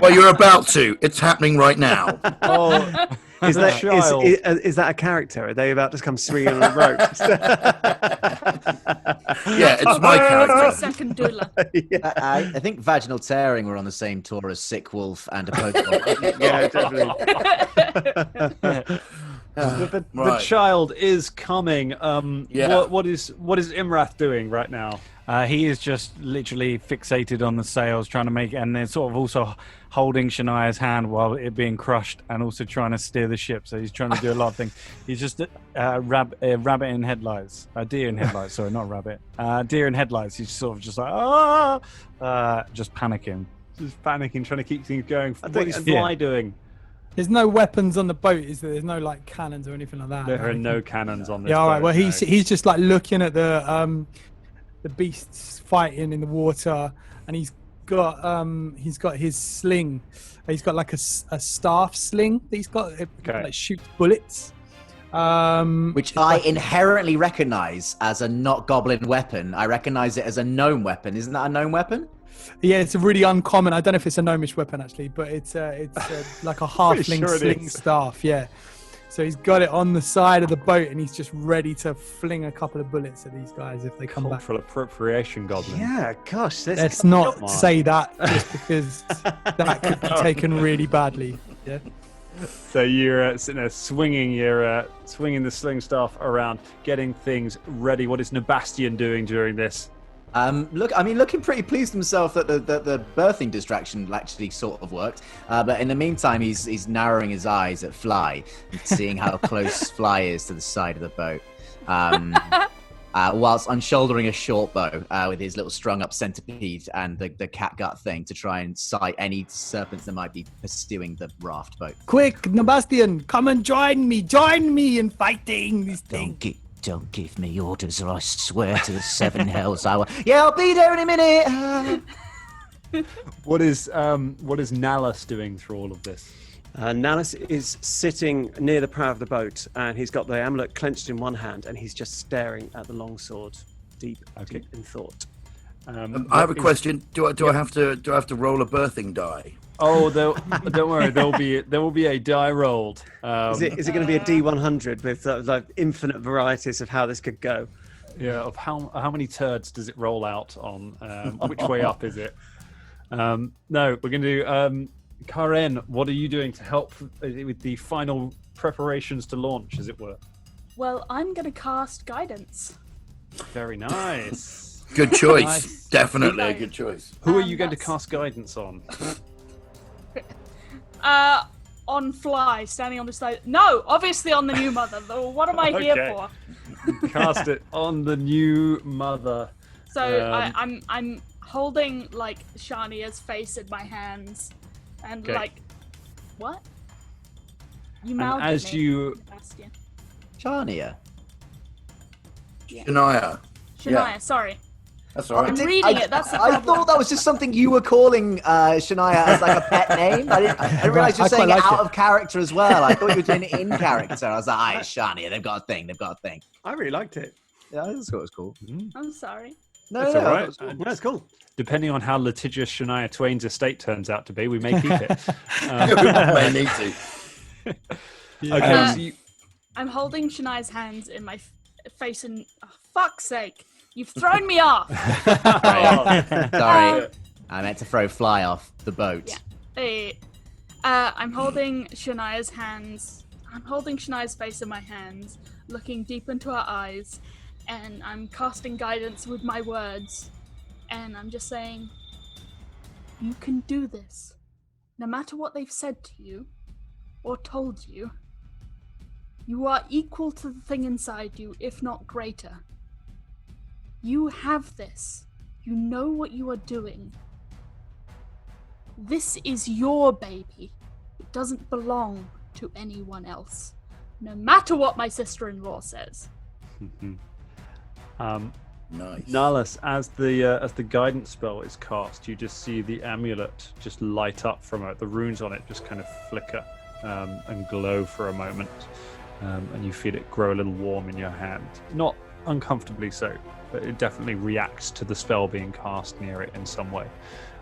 Well, you're about to. It's happening right now. Oh, Is that child. is that a character? Are they about to come swinging on a rope? Yeah, it's my character. Second doula. I think vaginal tearing were on the same tour as Sick Wolf and a Pokemon. Yeah, definitely. The Right. child is coming. Yeah. What is Imrath doing right now? He is just literally fixated on the sails, trying to make it, and then sort of also holding Shania's hand while it being crushed, and also trying to steer the ship. So he's trying to do a lot of things. He's just a rabbit in headlights, a deer in headlights. Sorry, not rabbit. Deer in headlights. He's sort of just like just panicking. Just panicking, trying to keep things going. What think- is Fly doing? There's no weapons on the boat, is there? There's no like cannons or anything like that. There are no cannons on this. Yeah, all right. boat, Well, no. he's just like looking at the beasts fighting in the water, and he's got his sling. He's got like a staff sling that he's got like shoots bullets. Which I inherently recognize as a not goblin weapon. I recognize it as a gnome weapon. Isn't that a gnome weapon? Yeah, it's a really uncommon. I don't know if it's a gnomish weapon actually, but it's like a halfling sure it sling is. staff. Yeah. So he's got it on the side of the boat, and he's just ready to fling a couple of bullets at these guys if they come back. Cultural appropriation, goblin. Yeah, gosh. Let's not say that just because that could be taken really badly. Yeah. So you're sitting there swinging swinging the sling staff around, getting things ready. What is Nebastian doing during this? Looking pretty pleased himself that the birthing distraction actually sort of worked. But in the meantime, he's narrowing his eyes at Fly and seeing how close Fly is to the side of the boat. Whilst unshouldering a short bow with his little strung-up centipede and the catgut thing to try and sight any serpents that might be pursuing the raft boat. Quick, Nebastian, come and join me in fighting these things. Don't give me orders, or I swear to the seven hells I will. Yeah, I'll be there in a minute. What is Nalus doing through all of this? Nalus is sitting near the prow of the boat, and he's got the amulet clenched in one hand, and he's just staring at the longsword, deep in thought. I have a question. Do I have to roll a birthing die? Oh, don't worry. There will be a die rolled. Is it going to be a D100 with like infinite varieties of how this could go? Yeah, of how many turds does it roll out on? Which way up is it? No, we're going to do. Karen, what are you doing to help with the final preparations to launch, as it were? Well, I'm going to cast guidance. Very nice. Good choice. Nice. Definitely a good choice. Who are you going to That's- cast guidance on? On Fly, standing on the side. No, obviously on the new mother. Though, what am I here Okay. for? Cast it on the new mother. So I'm holding like Shania's face in my hands, and Okay. like, what? You And mouthed as at me, you Sebastian. Shania. Shania. Shania, Yeah. sorry. That's all I'm right. reading it. That's the I problem. thought that was just something you were calling Shania as like a pet name. I didn't realize you were I quite saying it like out it. of character as well. I thought you were doing it in character. I was like, ah, it's Shania. They've got a thing. I really liked it. Yeah, I just thought it was cool. I'm sorry. No, That's no, all I right. thought it was cool. That's cool. Depending on how litigious Shania Twain's estate turns out to be, we may keep it. May need to. Okay, so you, I'm holding Shania's hands in my face, and oh, fuck's sake, you've thrown me off. Sorry. I meant to throw Fly off the boat. Yeah. Hey, I'm holding Shania's hands. I'm holding Shania's face in my hands, looking deep into her eyes, and I'm casting guidance with my words. And I'm just saying, you can do this. No matter what they've said to you, or told you, you are equal to the thing inside you, if not greater. You have this. You know what you are doing. This is your baby. It doesn't belong to anyone else. No matter what my sister-in-law says. Nice. Nalus, as the guidance spell is cast, you just see the amulet just light up from it. The runes on it just kind of flicker and glow for a moment. and you feel it grow a little warm in your hand. Not uncomfortably so, but it definitely reacts to the spell being cast near it in some way.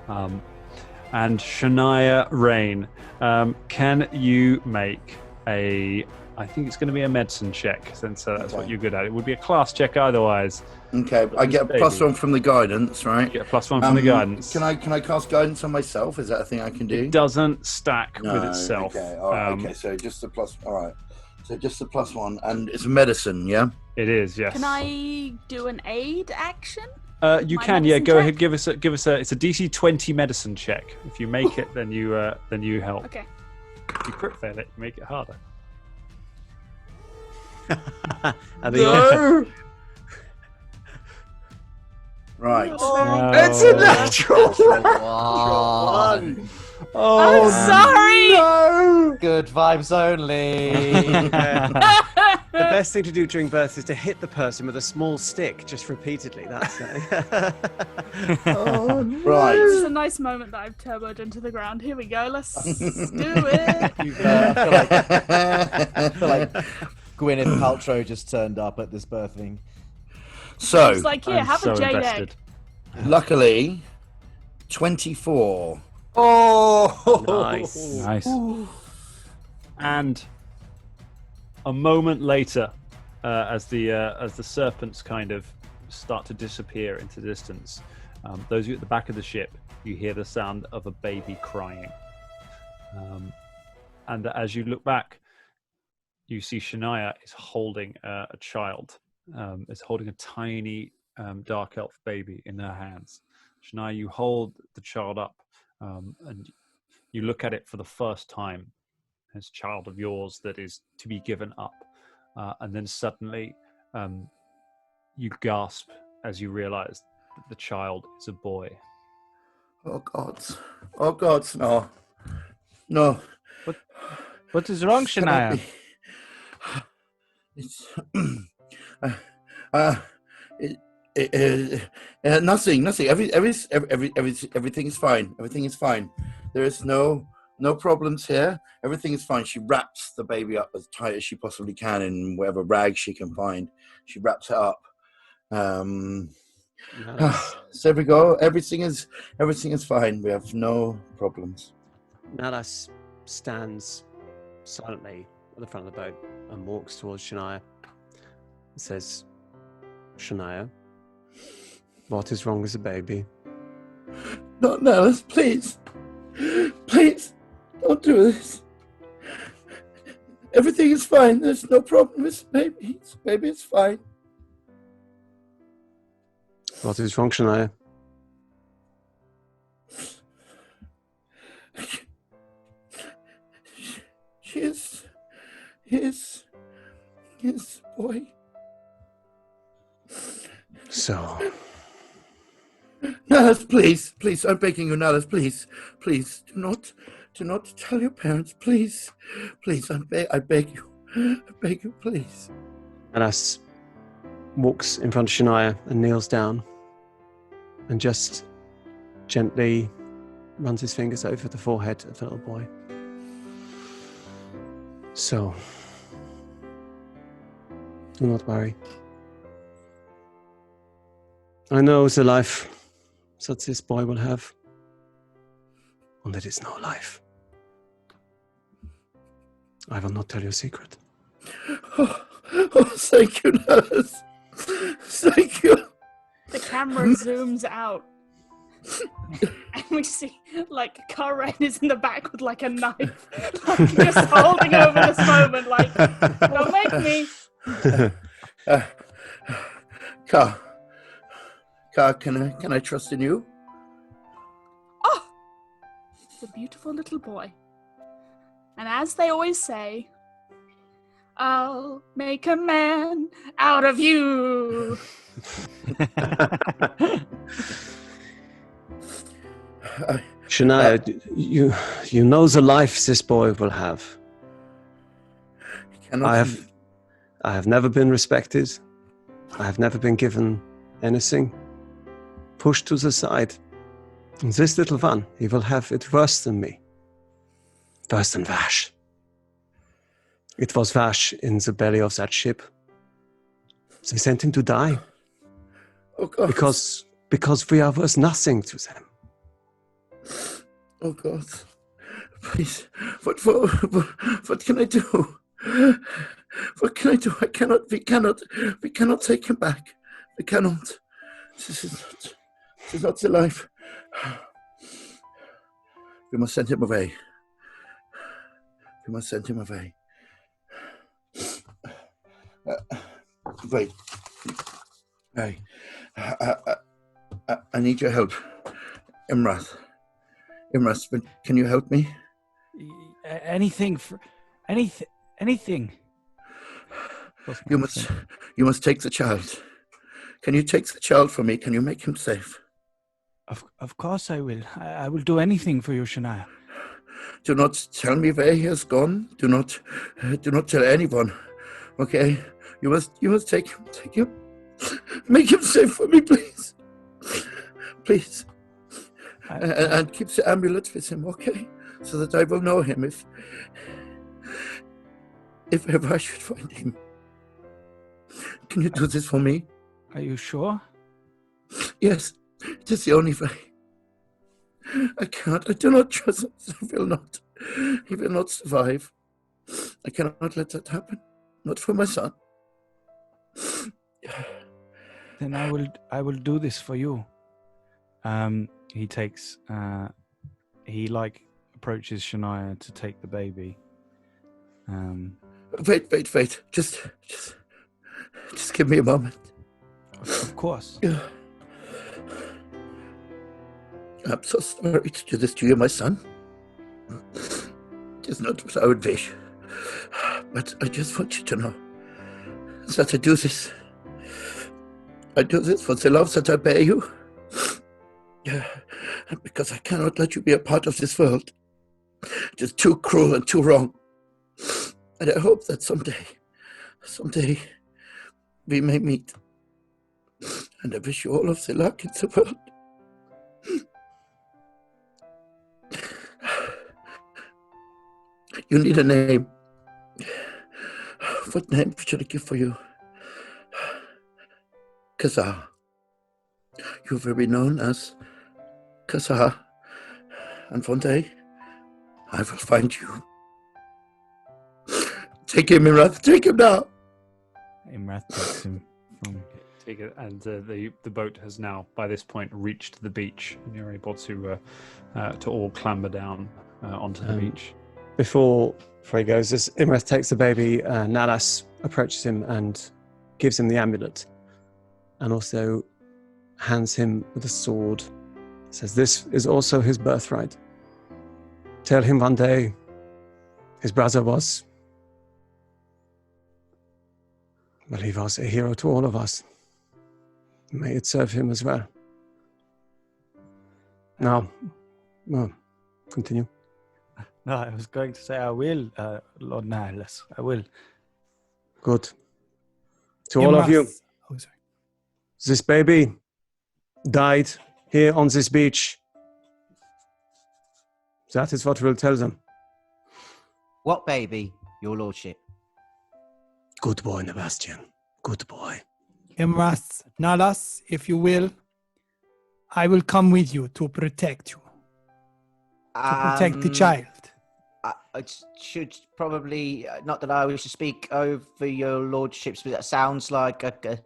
And Shania Rain, can you make I think it's going to be a medicine check, since that's what you're good at. It would be a class check otherwise. Okay, I get a +1 from the guidance, right? You get a +1 from the guidance. Can I cast guidance on myself? Is that a thing I can do? It doesn't stack with itself. Okay, all right, okay, so just the plus. All right, so just the +1, and it's medicine, yeah. It is, yes. Can I do an aid action? You My can, yeah. medicine Go check? ahead, give us a. It's a DC 20 medicine check. If you make it, then you help. Okay. If you crit fail it, you make it harder. No. Right. Oh, It's a natural One. Oh, I'm sorry. no! Good vibes only. The best thing to do during birth is to hit the person with a small stick, just repeatedly. That's Right. This is a nice moment that I've turboed into the ground. Here we go. Let's do it. I feel like Gwyneth Paltrow just turned up at this birthing. So, It's like, here, I'm have so a jade invested. egg. luckily, 24. Oh, nice. And a moment later, as the serpents kind of start to disappear into the distance, those of you at the back of the ship, you hear the sound of a baby crying. And as you look back, you see Shania is holding a child. Is holding a tiny dark elf baby in her hands. Shania, you hold the child up, and you look at it for the first time. As a child of yours that is to be given up, and then suddenly you gasp as you realize that the child is a boy. Oh God, no. What is wrong, Cannot Shania? be. It's nothing. Everything is fine. Everything is fine. There is no problems here. Everything is fine. She wraps the baby up as tight as she possibly can in whatever rag she can find. She wraps it up. Nice. So there we go. Everything is fine. We have no problems. Nalas stands silently at the front of the boat and walks towards Shania. And says, Shania, what is wrong with the baby? Not Nellis, please. Please, don't do this. Everything is fine. There's no problem with baby. Baby is fine. What is wrong, Shania? His boy. So, Nellis, please, I'm begging you, Nellis, please, do not tell your parents, please, I beg you, please. Nalas walks in front of Shania and kneels down and just gently runs his fingers over the forehead of the little boy. So, do not worry. I know the life that this boy will have, and it is no life. I will not tell you a secret. Oh, thank you, Nellis. Thank you. The camera zooms out. And we see, like, Karen is in the back with, like, a knife. Like, just holding over this moment, like, don't make me. Car, can I trust in you? Oh! The beautiful little boy. And as they always say, I'll make a man out of you. Shania, you know the life this boy will have. I have never been respected. I have never been given anything. Pushed to the side. And this little one, he will have it worse than me. Worse than Vash. It was Vash in the belly of that ship. They sent him to die. Oh God. Because we are worth nothing to them. Oh God. Please. What can I do? What can I do? We cannot take him back. We cannot. This is not the life. We must send him away. We must send him away. Wait. Hey. I need your help. Imrath, can you help me? Anything for anything. You must take the child. Can you take the child for me? Can you make him safe? Of course I will. I will do anything for you, Shania. Do not tell me where he has gone. Do not tell anyone. Okay? You must take him. Make him safe for me, please. Please. And keep the amulet with him, okay? So that I will know him if ever I should find him. Can you do this for me? Are you sure? Yes, it is the only way. I cannot. I do not trust him. He will not survive. I cannot let that happen. Not for my son. Then I will do this for you. He takes he approaches Shania to take the baby. Wait. Just give me a moment. Of course. I'm so sorry to do this to you, my son. It is not what I would wish. But I just want you to know that I do this. I do this for the love that I bear you. Because I cannot let you be a part of this world. It is too cruel and too wrong. And I hope that someday, we may meet. And I wish you all of the luck in the world. You need a name. What name should I give for you? Kazar. You will be known as Kazar. And one day, I will find you. Take him, Imrath. Take him now. Imrath takes him from. Take it, and the boat has now, by this point, reached the beach, and you're able to all clamber down onto the beach. Before he goes, as Imrath takes the baby, Nalas approaches him and gives him the amulet, and also hands him the sword. Says, "This is also his birthright. Tell him one day his brother was, well, he was a hero to all of us. May it serve him as well." Now, continue. No, I was going to say I will, Lord Nihilus. I will. Good. To all of you, Oh, sorry. this baby died here on this beach. That is what we'll tell them. What baby, your lordship? Good boy, Sebastian. Good boy. Imrath, Nalas, if you will, I will come with you to protect you. To protect the child. I should probably, not that I wish to speak over your lordships, but that sounds like a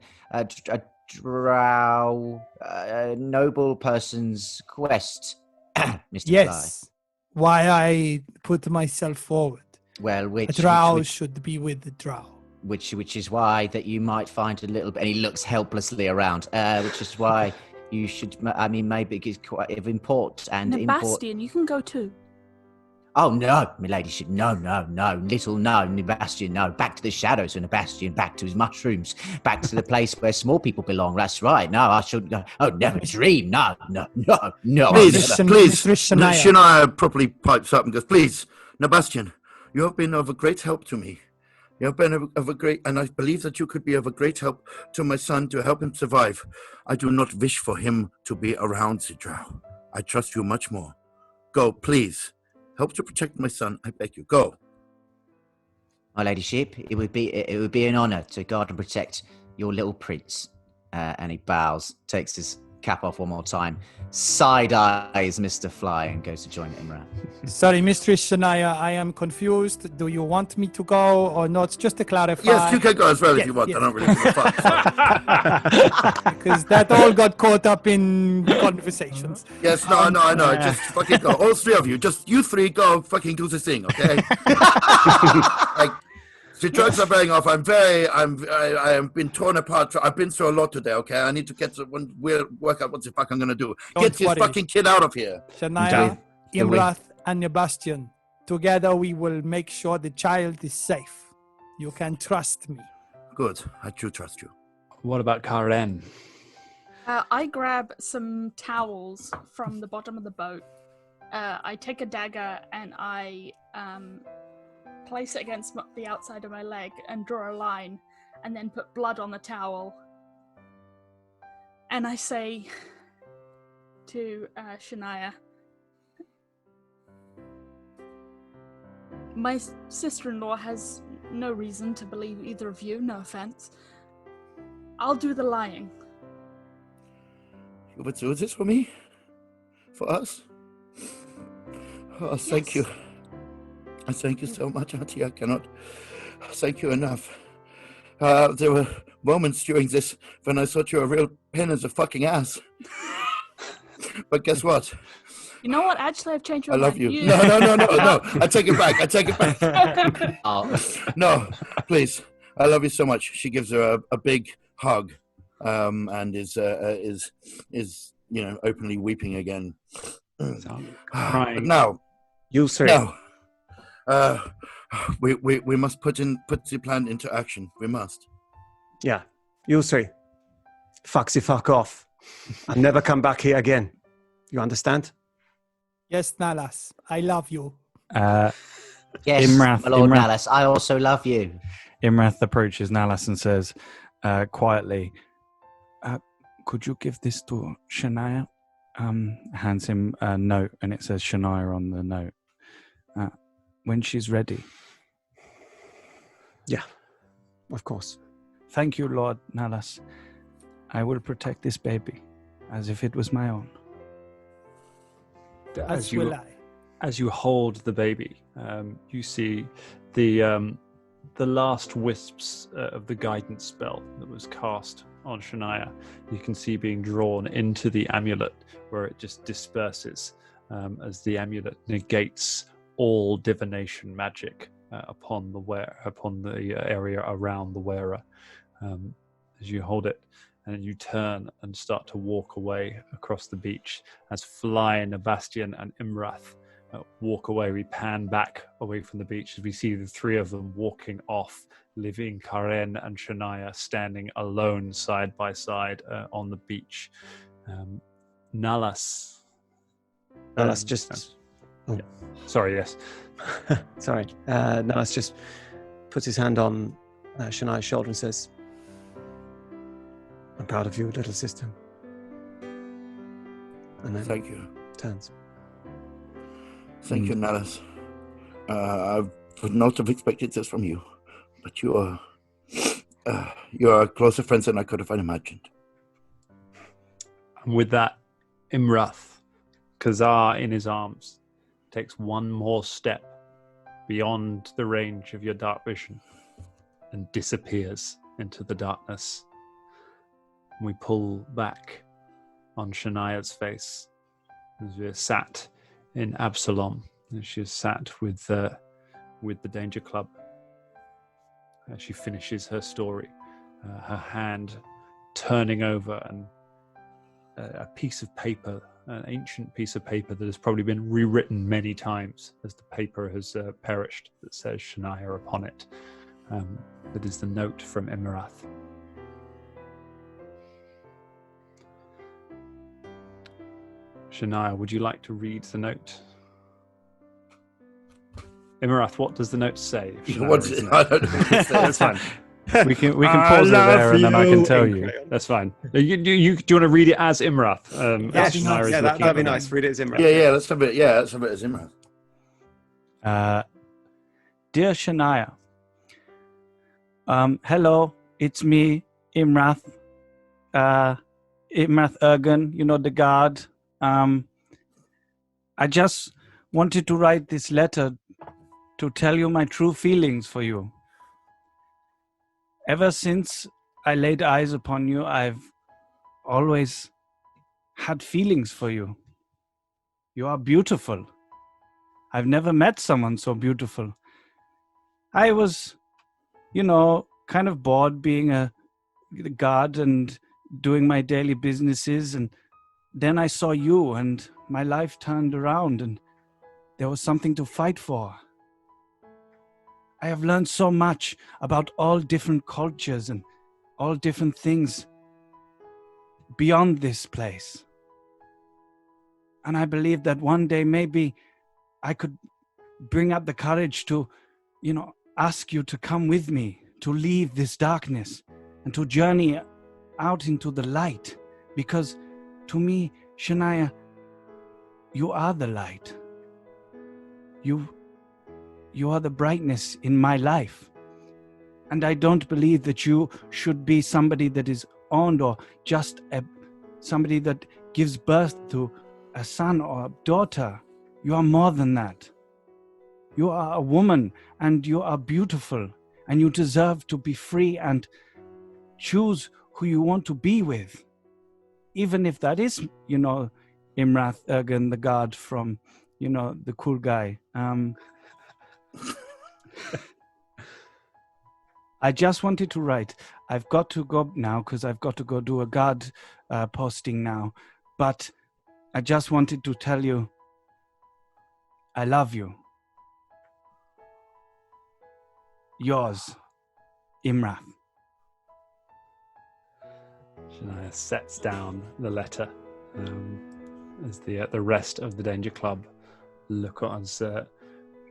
drow, noble person's quest, Mr. Yes. Why I put myself forward. Well, A drow should be with the drow. Which is why that you might find a little bit, and he looks helplessly around, which is why you should, I mean, maybe it's quite of import and Sebastian, you can go too. Oh, no, my ladyship, no, little no, Sebastian, no. Back to the shadows for Sebastian, back to his mushrooms, back to the place where small people belong. That's right. No, I should, oh, never dream. No. Please, Shania. Shania properly pipes up and goes, "Please, Sebastian, you have been of a great help to me. You have been of a great, and I believe that you could be of a great help to my son to help him survive. I do not wish for him to be around the drow. I trust you much more. Go, please. Help to protect my son. I beg you. Go." My ladyship, it would be an honour to guard and protect your little prince. And he bows, takes his cap off one more time, side eyes Mr. Fly, and goes to join Imran. Sorry, Mistress Shania, I am confused. Do you want me to go or not? Just to clarify. Yes, you can go as well if Yes, you want. yes. I don't really give a fuck. So. Because that all got caught up in conversations. Yes, no, I know. Just fucking go. All three of you. Just you three go fucking do the thing, okay? Like, the drugs are wearing off. I am been torn apart. I've been through a lot today, okay? I need to work out what the fuck I'm going to do. Get this fucking kid out of here. Shania, Imrath, and Sebastian. Together we will make sure the child is safe. You can trust me. Good. I do trust you. What about Karen? I grab some towels from the bottom of the boat. I take a dagger and I place it against the outside of my leg and draw a line and then put blood on the towel. And I say to Shania, my sister-in-law has no reason to believe either of you, no offense. I'll do the lying. You would do this for me? For us? Oh, thank you. I thank you so much, Auntie. I cannot thank you enough. There were moments during this when I thought you were a real pain in the fucking ass. But guess what? You know what? Actually, I've changed my I mind. love you. No. I take it back. No, please. I love you so much. She gives her a big hug, and is openly weeping again. Crying. But now, You three. no. We must put the plan into action. We must. Yeah, you three. Fuck off. And never come back here again. You understand? Yes, Nalas, I love you. Yes, Imrath, my Lord Imrath. Nalas, I also love you. Imrath approaches Nalas and says quietly, could you give this to Shania? Hands him a note and it says Shania on the note. When she's ready. Yeah, of course. Thank you, Lord Nalas. I will protect this baby as if it was my own. As will I. As you hold the baby, you see the last wisps of the guidance spell that was cast on Shania. You can see being drawn into the amulet, where it just disperses as the amulet negates all divination magic upon the area around the wearer. As you hold it, and you turn and start to walk away across the beach as Fly and Sebastian and Imrath walk away. We pan back away from the beach as we see the three of them walking off, leaving Karen and Shania standing alone side by side on the beach. Nalas just... Yeah. Sorry, yes. Sorry. Nalas just puts his hand on Shania's shoulder and says, I'm proud of you, little sister. And then Thank you. turns. Thank you, Nalas. I would not have expected this from you, but you are closer friends than I could have imagined. And with that, Imrath, Khazar in his arms, takes one more step beyond the range of your dark vision and disappears into the darkness. We pull back on Shania's face as we're sat in Absalom, as she's sat with the Danger Club. As she finishes her story, her hand turning over and a piece of paper, an ancient piece of paper that has probably been rewritten many times as the paper has perished, that says Shania upon it. That is the note from Imrath. Shania, would you like to read the note? Imrath, what does the note say? What's it? I don't know what it That's says. fine. We can pause it there and then I can tell you. That's fine. Do you want to read it as Imrath? Yeah, as Shania is looking that'd at be it? nice. Read it as Imran. Yeah, let's have it. Yeah, let's have it as Imran. Dear Shania, Hello, it's me, Imrath. Imrath Ergen, the guard. I just wanted to write this letter to tell you my true feelings for you. Ever since I laid eyes upon you, I've always had feelings for you. You are beautiful. I've never met someone so beautiful. I was, kind of bored being a guard and doing my daily businesses, and then I saw you and my life turned around and there was something to fight for. I have learned so much about all different cultures and all different things beyond this place. And I believe that one day maybe I could bring up the courage to, ask you to come with me, to leave this darkness and to journey out into the light. Because to me, Shania, you are the light. You are the brightness in my life. And I don't believe that you should be somebody that is owned or just somebody that gives birth to a son or a daughter. You are more than that. You are a woman and you are beautiful and you deserve to be free and choose who you want to be with. Even if that is, Imrath Ergen, the guard from, the cool guy. I just wanted to write. I've got to go now because I've got to go do a guard posting now. But I just wanted to tell you, I love you. Yours, Imrath. Shania sets down the letter as the rest of the Danger Club look on Sir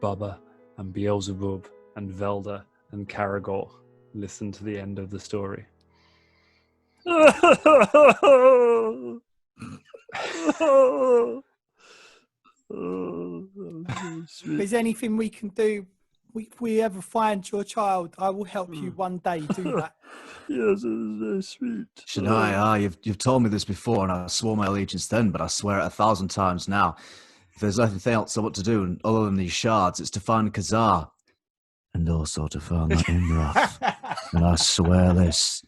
Baba and Beelzebub and Velda and Caragor listen to the end of the story. If there's anything we can do, if we ever find your child, I will help you one day do that. Yes, it was very sweet. Shania, you've told me this before, and I swore my allegiance then, but I swear it 1,000 times now. If there's nothing else I want to do other than these shards, it's to find Khazar, and also to find that Imrath. And I swear this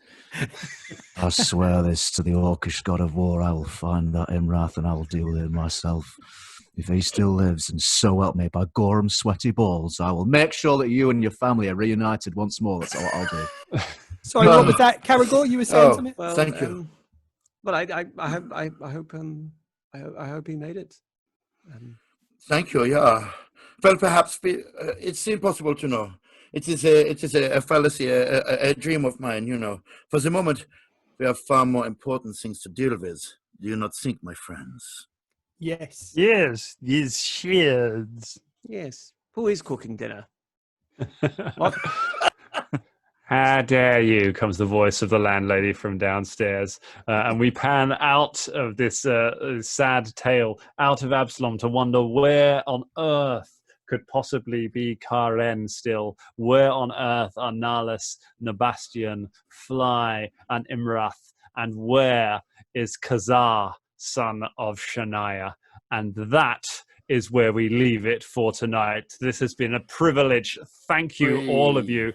to the Orcish god of war, I will find that Imrath and I will deal with it myself. If he still lives, and so help me by Gorham's sweaty balls, I will make sure that you and your family are reunited once more. That's all I'll do. Sorry, what was that, Caragor? You were saying something? Well, Thank you. Well, I hope he made it. Thank you. Yeah. Well, perhaps it's impossible to know. It is a fallacy, a dream of mine. For the moment, we have far more important things to deal with. Do you not think, my friends? Yes. Yes, these shields. Yes. Who is cooking dinner? How dare you, comes the voice of the landlady from downstairs. And we pan out of this sad tale, out of Absalom, to wonder where on earth could possibly be Karen still. Where on earth are Nalus, Nabastian, Fly, and Imrath? And where is Khazar, son of Shania? And that is where we leave it for tonight. This has been a privilege. Thank you, all of you.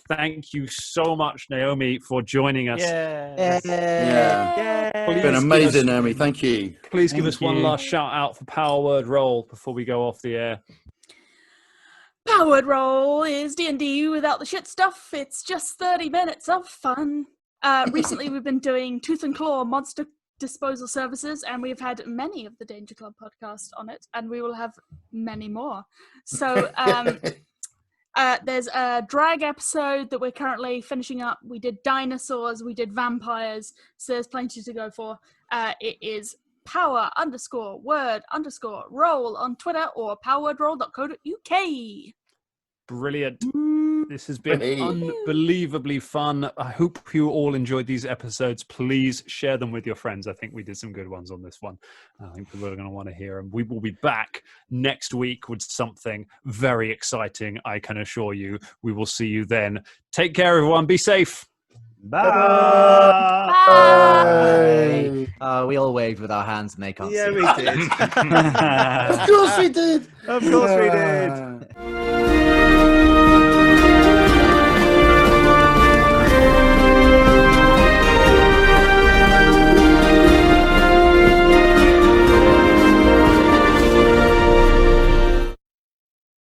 Thank you so much, Naomi, for joining us. Yeah. Yeah. Please It's been give amazing, us- Naomi. Thank you. Please give Thank us one you. last shout out for Power Word Roll before we go off the air. Powered Roll is D&D without the shit stuff. It's just 30 minutes of fun. Recently, we've been doing Tooth and Claw monster disposal services, and we've had many of the Danger Club podcasts on it, and we will have many more. So there's a drag episode that we're currently finishing up. We did dinosaurs, we did vampires, so there's plenty to go for. It is power_word_roll on Twitter or powerwordroll.co.uk. Brilliant. This has been unbelievably fun. I hope you all enjoyed these episodes. Please share them with your friends. I think we did some good ones on this one. I think people are going to want to hear them. We will be back next week with something very exciting, I can assure you. We will see you then. Take care, everyone. Be safe. Bye. Bye. We all waved with our hands and they can't see. Yeah, we did. Of course we did. Of course we did.